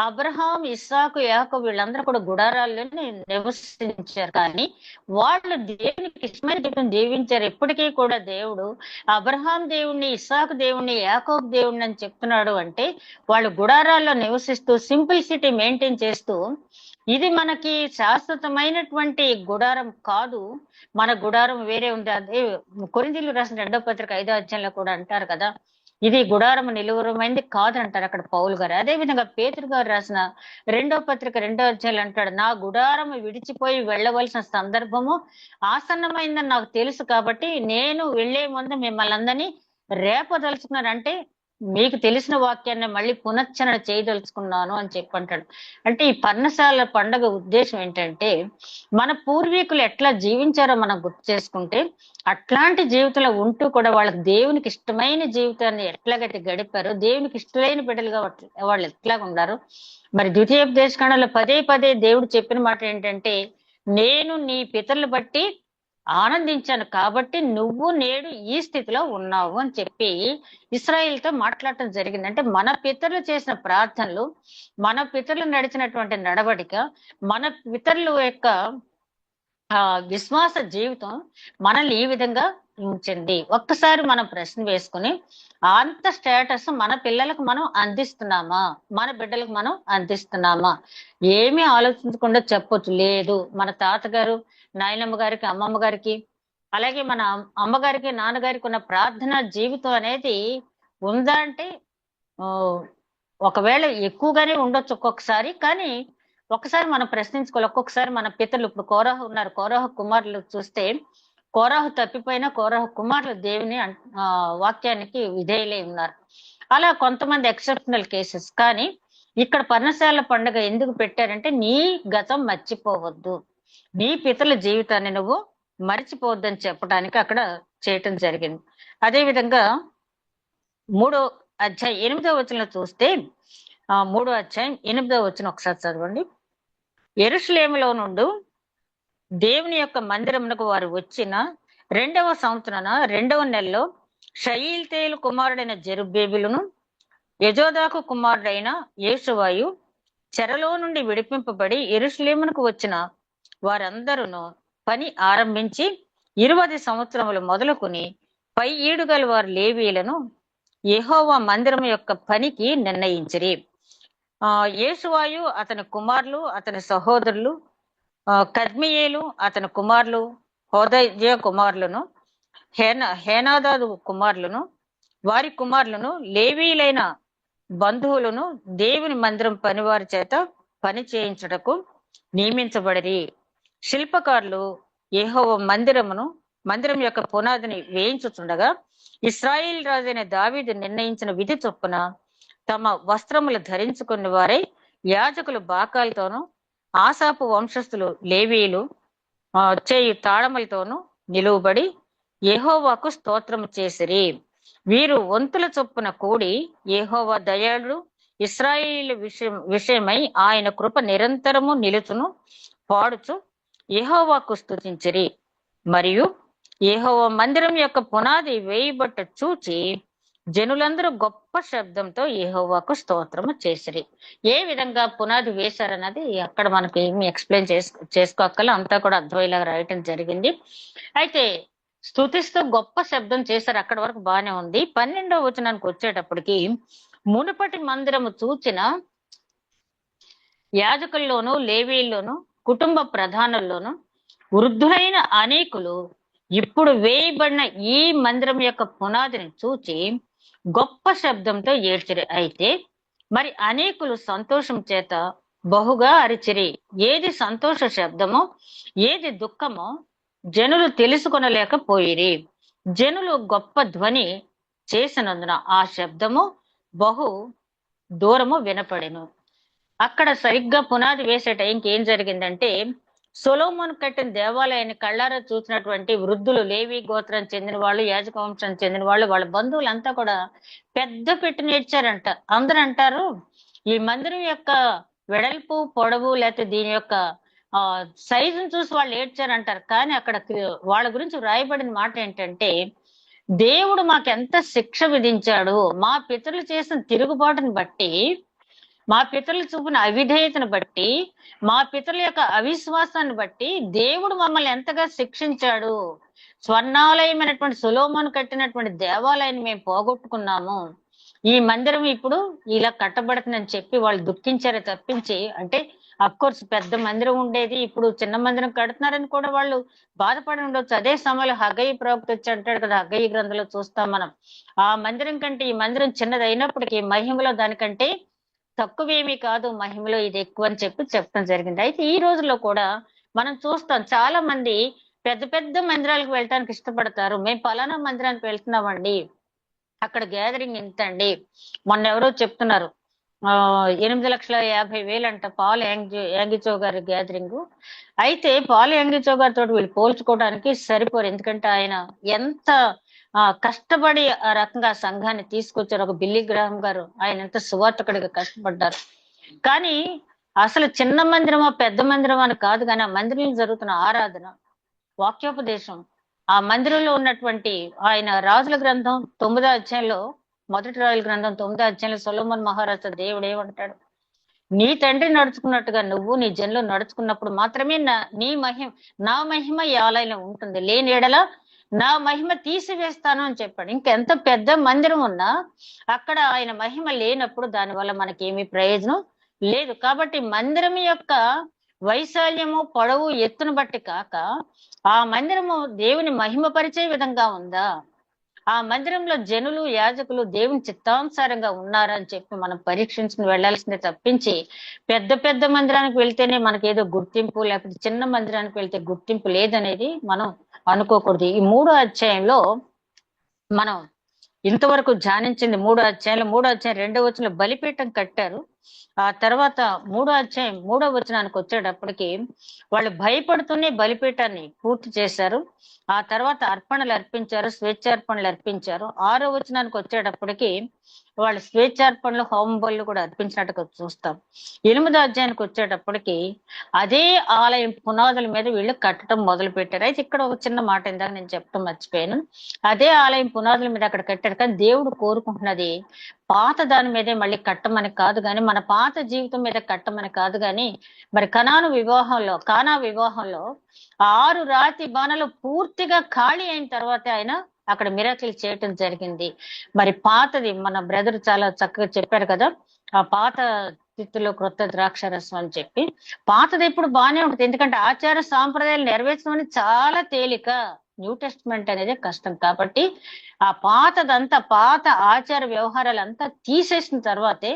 అబ్రహాం, ఇస్సాకు, యాకోబు వీళ్ళందరూ కూడా గుడారాల్లోనే నివసించారు. కానీ వాళ్ళు దేవునికి ఇష్టమైన జీవితం జీవించారు. ఎప్పటికీ కూడా దేవుడు అబ్రహాం దేవుణ్ణి, ఇస్సాకు దేవుణ్ణి, యాకోబు దేవుణ్ణి అని చెప్తున్నాడు. అంటే వాళ్ళు గుడారాల్లో నివసిస్తూ సింప్లిసిటీ మెయింటైన్ చేస్తూ, ఇది మనకి శాశ్వతమైనటువంటి గుడారం కాదు, మన గుడారం వేరే ఉంది. అదే కొరింథీయులకు రాసిన 2వ పత్రిక 5వ అధ్యాయంలో కూడా అంటారు కదా, ఇది గుడారం నిలువరమైంది కాదు అంటారు అక్కడ పౌలు గారు. అదే విధంగా పేతురు గారు రాసిన 2వ పత్రిక 2వ అధ్యాయంలో అంటాడు, నా గుడారం విడిచిపోయి వెళ్ళవలసిన సందర్భము ఆసన్నమైందని నాకు తెలుసు, కాబట్టి నేను వెళ్లే ముందు మిమ్మల్ని అందరినీ రేపదలుచుకున్నాను. అంటే మీకు తెలిసిన వాక్యాన్ని మళ్ళీ పునశ్చరణ చేయదలుచుకున్నాను అని చెప్పి అంటాడు. అంటే ఈ పర్ణశాల పండగ ఉద్దేశం ఏంటంటే, మన పూర్వీకులు ఎట్లా జీవించారో మనం గుర్తు చేసుకుంటే, అట్లాంటి జీవితంలో ఉంటూ కూడా వాళ్ళకి దేవునికి ఇష్టమైన జీవితాన్ని ఎట్లాగైతే గడిపారో, దేవునికి ఇష్టమైన బిడ్డలుగా వాళ్ళు ఎట్లాగా ఉన్నారు. మరి ద్వితీయోపదేశకాండంలో పదే పదే దేవుడు చెప్పిన మాట ఏంటంటే, నేను నీ పితరులు బట్టి ఆనందించాను కాబట్టి నువ్వు నేడు ఈ స్థితిలో ఉన్నావు అని చెప్పి ఇశ్రాయేలుతో మాట్లాడటం జరిగింది. అంటే మన పితరులు చేసిన ప్రార్థనలు, మన పితరులు నడిచినటువంటి నడవడిక, మన పితరుల యొక్క విశ్వాస జీవితం మనల్ని ఈ విధంగా ఉంచింది. ఒక్కసారి మనం ప్రశ్న వేసుకుని, అంత స్టేటస్ మన పిల్లలకు మనం అందిస్తున్నామా, మన బిడ్డలకు మనం అందిస్తున్నామా? ఏమీ ఆలోచించకుండా చెప్పొచ్చు, లేదు మన తాతగారు, నాయనమ్మ గారికి, అమ్మమ్మ గారికి, అలాగే మన అమ్మగారికి, నాన్నగారికి ఉన్న ప్రార్థన జీవితం అనేది ఉందా అంటే ఒకవేళ ఎక్కువగానే ఉండొచ్చు ఒక్కొక్కసారి. కానీ ఒకసారి మనం ప్రశ్నించుకోవాలి. ఒక్కొక్కసారి మన పితరులు, ఇప్పుడు కోరాహు ఉన్నారు, కోరాహు కుమారులు చూస్తే, కోరాహు తప్పిపోయినా కోరాహు కుమారులు దేవుని వాక్యానికి విధేయులై ఉన్నారు. అలా కొంతమంది ఎక్సెప్షనల్ కేసెస్. కానీ ఇక్కడ పర్ణశాల పండుగ ఎందుకు పెట్టారంటే, నీ గతం మర్చిపోవద్దు, నీ పితరుల జీవితాన్ని నువ్వు మర్చిపోవద్దని చెప్పడానికి అక్కడ చేయటం జరిగింది. అదే విధంగా 3వ అధ్యాయం 8వ వచనంలో చూస్తే, 3వ అధ్యాయం 8వ వచనం ఒకసారి చదవండి. యెరూషలేములో నుండి దేవుని యొక్క మందిరమునకు వారు వచ్చిన 2వ సంవత్సరాన 2వ నెలలో షయల్తీయేలు కుమారుడైన జెరుబ్బేబెలును యజోదాకు కుమారుడైన యేషువాయు చెరలో నుండి విడిపింపబడి యెరూషలేమునకు వచ్చిన వారందరూ పని ఆరంభించి 20 సంవత్సరములు మొదలుకొని పై ఈడు గల వారు లేవీయులను యెహోవా మందిరం యొక్క పనికి నిర్ణయించిరి. యేషువాయు అతని కుమారులు, అతని సహోదరులు, కద్మియేలు అతని కుమారులు, హోదయ్య కుమారులను, హేనాదాదు కుమారులను, వారి కుమారులను, లేవీయులైన బంధువులను దేవుని మందిరం పనివారి చేత పని చేయించుటకు నియమించబడిరి. శిల్పకారులు యెహోవా మందిరం యొక్క పునాదిని వేయించుచుండగా ఇశ్రాయేల్ రాజైన దావీదు నిర్ణయించిన విధి చొప్పున తమ వస్త్రములు ధరించుకున్న వారై యాజకులు బాకాలతోనూ ఆసాపు వంశస్థులు లేవీయులు చేయు తాళములతోనూ నిలువబడి యెహోవాకు స్తోత్రము చేసిరి. వీరు వంతుల చొప్పున కూడి యెహోవా దయాళుడు, ఇశ్రాయేలు విషయమై ఆయన కృప నిరంతరము నిలుచును పాడుచు యెహోవాకు స్తుతించిరి. మరియు యెహోవా మందిరం యొక్క పునాది వేయబట్ట చూచి జనులందరూ గొప్ప శబ్దంతో యెహోవాకు స్తోత్రము చేసిరి. ఏ విధంగా పునాది వేశారన్నది అక్కడ మనకి ఏమి ఎక్స్ప్లెయిన్ చేసుకోక్కల, అంతా కూడా అర్థమయ్యేలాగా రాయటం జరిగింది. అయితే స్తుతిస్తూ గొప్ప శబ్దం చేశారు, అక్కడి వరకు బాగానే ఉంది. 12వ వచనానికి వచ్చేటప్పటికి మునుపటి మందిరము చూచిన యాజకుల్లోను, లేవీల్లోను, కుటుంబ ప్రధానుల్లోను వృద్ధులైన అనేకులు ఇప్పుడు వేయబడిన ఈ మందిరం యొక్క పునాదిని చూచి గొప్ప శబ్దంతో ఏడ్చిరి. అయితే మరి అనేకులు సంతోషం చేత బహుగా అరిచిరి. ఏది సంతోష శబ్దమో ఏది దుఃఖమో జనులు తెలుసుకొనలేకపోయిరి. జనులు గొప్ప ధ్వని చేసినందున ఆ శబ్దము బహు దూరము వినపడెను. అక్కడ సరిగ్గా పునాది వేసే టైంకి ఏం జరిగిందంటే, సొలొమోను కట్టిన దేవాలయాన్ని కళ్ళారా చూసినటువంటి వృద్ధులు, లేవి గోత్రం చెందిన వాళ్ళు, యాజక వంశం చెందిన వాళ్ళు, వాళ్ళ బంధువులంతా కూడా పెద్ద పెట్టి నేర్చారంట. అందరూ అంటారు ఈ మందిరం యొక్క వెడల్పు, పొడవు, లేకపోతే దీని యొక్క సైజును చూసి వాళ్ళు ఏడ్చారంటారు. కానీ అక్కడ వాళ్ళ గురించి వ్రాయబడిన మాట ఏంటంటే, దేవుడు మాకెంత శిక్ష విధించాడు, మా పితరులు చేసిన తిరుగుబాటును బట్టి, మా పితరులు చూపిన అవిధేయతను బట్టి, మా పితరుల యొక్క అవిశ్వాసాన్ని బట్టి దేవుడు మమ్మల్ని ఎంతగా శిక్షించాడు. స్వర్ణాలయమైనటువంటి సొలొమోను కట్టినటువంటి దేవాలయాన్ని మేము పోగొట్టుకున్నాము, ఈ మందిరం ఇప్పుడు ఇలా కట్టబడుతుందని చెప్పి వాళ్ళు దుఃఖించారే తప్పించి, అంటే అఫ్కోర్స్ పెద్ద మందిరం ఉండేది, ఇప్పుడు చిన్న మందిరం కడుతున్నారని కూడా వాళ్ళు బాధపడి ఉండొచ్చు. అదే సమయంలో హగ్గయి ప్రవక్త వచ్చి అంటాడు కదా, హగ్గయి గ్రంథంలో చూస్తాం మనం, ఆ మందిరం కంటే ఈ మందిరం చిన్నది అయినప్పటికీ మహిమలో దానికంటే తక్కువేమీ కాదు, మహిమలో ఇది ఎక్కువ అని చెప్పడం జరిగింది. అయితే ఈ రోజుల్లో కూడా మనం చూస్తాం, చాలా మంది పెద్ద పెద్ద మందిరాలకు వెళ్ళటానికి ఇష్టపడతారు. మేము పలానా మందిరానికి వెళ్తున్నామండి, అక్కడ గ్యాదరింగ్ ఇంత అండి. మొన్న ఎవరో చెప్తున్నారు 8,50,000 అంట పాల్ యాంగిచో గారి గ్యాదరింగ్. అయితే పాల్ యాంగిచో గారితో వీళ్ళు పోల్చుకోవడానికి సరిపోరు, ఎందుకంటే ఆయన ఎంత కష్టపడి ఆ రకంగా సంఘాన్ని తీసుకొచ్చారు. ఒక బిల్లీ గ్రాహం గారు, ఆయన ఎంత సువార్తకుడిగా కష్టపడ్డారు. కానీ అసలు చిన్న మందిరమా పెద్ద మందిరమా అని కాదు, కానీ ఆ మందిరంలో జరుగుతున్న ఆరాధన, వాక్యోపదేశం, ఆ మందిరంలో ఉన్నటువంటి ఆయన రాజుల గ్రంథం 9వ అధ్యాయంలో, మొదటి రాజుల గ్రంథం 9వ అధ్యాయంలో సొలొమోను మహారాజు దేవుడు ఏమంటాడు, నీ తండ్రి నడుచుకున్నట్టుగా నువ్వు నీ జనులు నడుచుకున్నప్పుడు మాత్రమే నా మహిమ ఈ ఆలయంలో ఉంటుంది, లేని ఎడల నా మహిమ తీసివేస్తాను అని చెప్పాడు. ఇంకెంత పెద్ద మందిరం ఉన్నా అక్కడ ఆయన మహిమ లేనప్పుడు దానివల్ల మనకేమీ ప్రయోజనం లేదు. కాబట్టి మందిరం యొక్క వైశాల్యము, పొడవు, ఎత్తును బట్టి కాక ఆ మందిరము దేవుని మహిమపరిచే విధంగా ఉందా, ఆ మందిరంలో జనులు, యాజకులు దేవుని చిత్తానుసారంగా ఉన్నారా అని చెప్పి మనం పరీక్షించుకుని వెళ్లాల్సిందే తప్పించి, పెద్ద పెద్ద మందిరానికి వెళ్తేనే మనకేదో గుర్తింపు, లేకపోతే చిన్న మందిరానికి వెళ్తే గుర్తింపు లేదనేది మనం అనుకోకూడదు. ఈ 3వ అధ్యాయంలో మనం ఇంతవరకు ధ్యానించింది 3వ అధ్యాయం 2వ వచనంలో బలిపీఠం కట్టారు. ఆ తర్వాత 3వ అధ్యాయం 3వ వచనానికి వచ్చేటప్పటికి వాళ్ళు భయపడుతూనే బలిపీఠాన్ని పూర్తి చేశారు. ఆ తర్వాత అర్పణలు అర్పించారు, స్వేచ్ఛార్పణలు అర్పించారు. 6వ వచనానికి వచ్చేటప్పటికి వాళ్ళు స్వేచ్ఛార్పణలు, హోమ బలులు కూడా అర్పించినట్టుగా చూస్తాం. 8వ అధ్యాయానికి వచ్చేటప్పటికి అదే ఆలయం పునాదుల మీద వీళ్ళు కట్టడం మొదలు పెట్టారు. అయితే ఇక్కడ ఒక చిన్న మాట ఇందాక నేను చెప్పడం మర్చిపోయాను. అదే ఆలయం పునాదుల మీద అక్కడ కట్టారు, కానీ దేవుడు కోరుకుంటున్నది పాత దాని మీదే మళ్ళీ కట్టమని కాదు కానీ, మన పాత జీవితం మీద కట్టమని కాదు కానీ, మరి కానా వివాహంలో 6 రాతి బాణలు పూర్తిగా ఖాళీ అయిన తర్వాత ఆయన అక్కడ మిరాకిల్ చేయటం జరిగింది. మరి పాతది మన బ్రదర్ చాలా చక్కగా చెప్పారు కదా, ఆ పాత తిత్తులో క్రొత్త ద్రాక్ష రసం అని చెప్పి. పాతది ఎప్పుడు బాగానే ఉంటుంది, ఎందుకంటే ఆచార సాంప్రదాయాలు నెరవేర్చడం అనేది చాలా తేలిక, న్యూ టెస్ట్మెంట్ అనేది కష్టం. కాబట్టి ఆ పాత ఆచార వ్యవహారాలంతా తీసేసిన తర్వాతే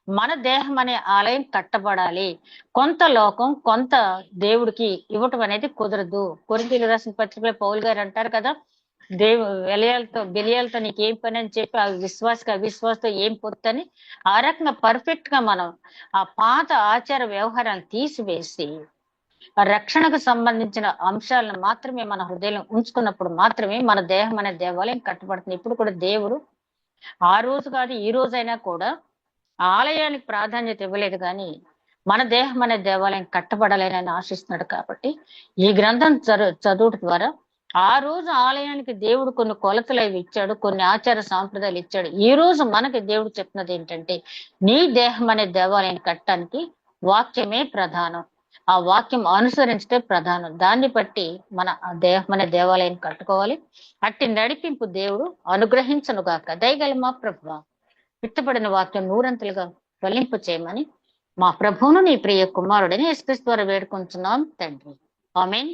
మన దేహం అనే ఆలయం కట్టబడాలి. కొంత లోకం కొంత దేవుడికి ఇవ్వటం అనేది కుదరదు. కొరింథీయులకు రాసిన పత్రికలో పౌలు గారు అంటారు కదా, బెలియాలతో నీకేం పని అని చెప్పి, ఆ అవిశ్వాసతో ఏం పొత్తని. ఆ రకంగా పర్ఫెక్ట్ గా మనం ఆ పాత ఆచార వ్యవహారాలను తీసివేసి ఆ రక్షణకు సంబంధించిన అంశాలను మాత్రమే మన హృదయంలో ఉంచుకున్నప్పుడు మాత్రమే మన దేహం అనే దేవాలయం కట్టబడుతుంది. ఇప్పుడు కూడా దేవుడు ఆ రోజు కాదు ఈ రోజైనా కూడా ఆలయానికి ప్రాధాన్యత ఇవ్వలేదు, కానీ మన దేహం అనే దేవాలయం కట్టబడాలని ఆశిస్తున్నాడు. కాబట్టి ఈ గ్రంథం చదువుట ద్వారా ఆ రోజు ఆలయానికి దేవుడు కొన్ని కొలతలు అవి ఇచ్చాడు, కొన్ని ఆచార సాంప్రదాయాలు ఇచ్చాడు. ఈ రోజు మనకి దేవుడు చెప్తున్నది ఏంటంటే, నీ దేహం అనే దేవాలయం కట్టడానికి వాక్యమే ప్రధానం, ఆ వాక్యం అనుసరించటే ప్రధానం. దాన్ని బట్టి మన ఆ దేహం అనే దేవాలయం కట్టుకోవాలి. అట్టి నడిపింపు దేవుడు అనుగ్రహించనుగాక. దయగల మా ప్రభువా, విత్తబడిన వాక్యం నూరంతలుగా ఫలింపు చేయమని మా ప్రభువును నీ ప్రియ కుమారుడని యేసుక్రీస్తు ద్వారా వేడుకుంటున్నాం తండ్రి. ఆమేన్.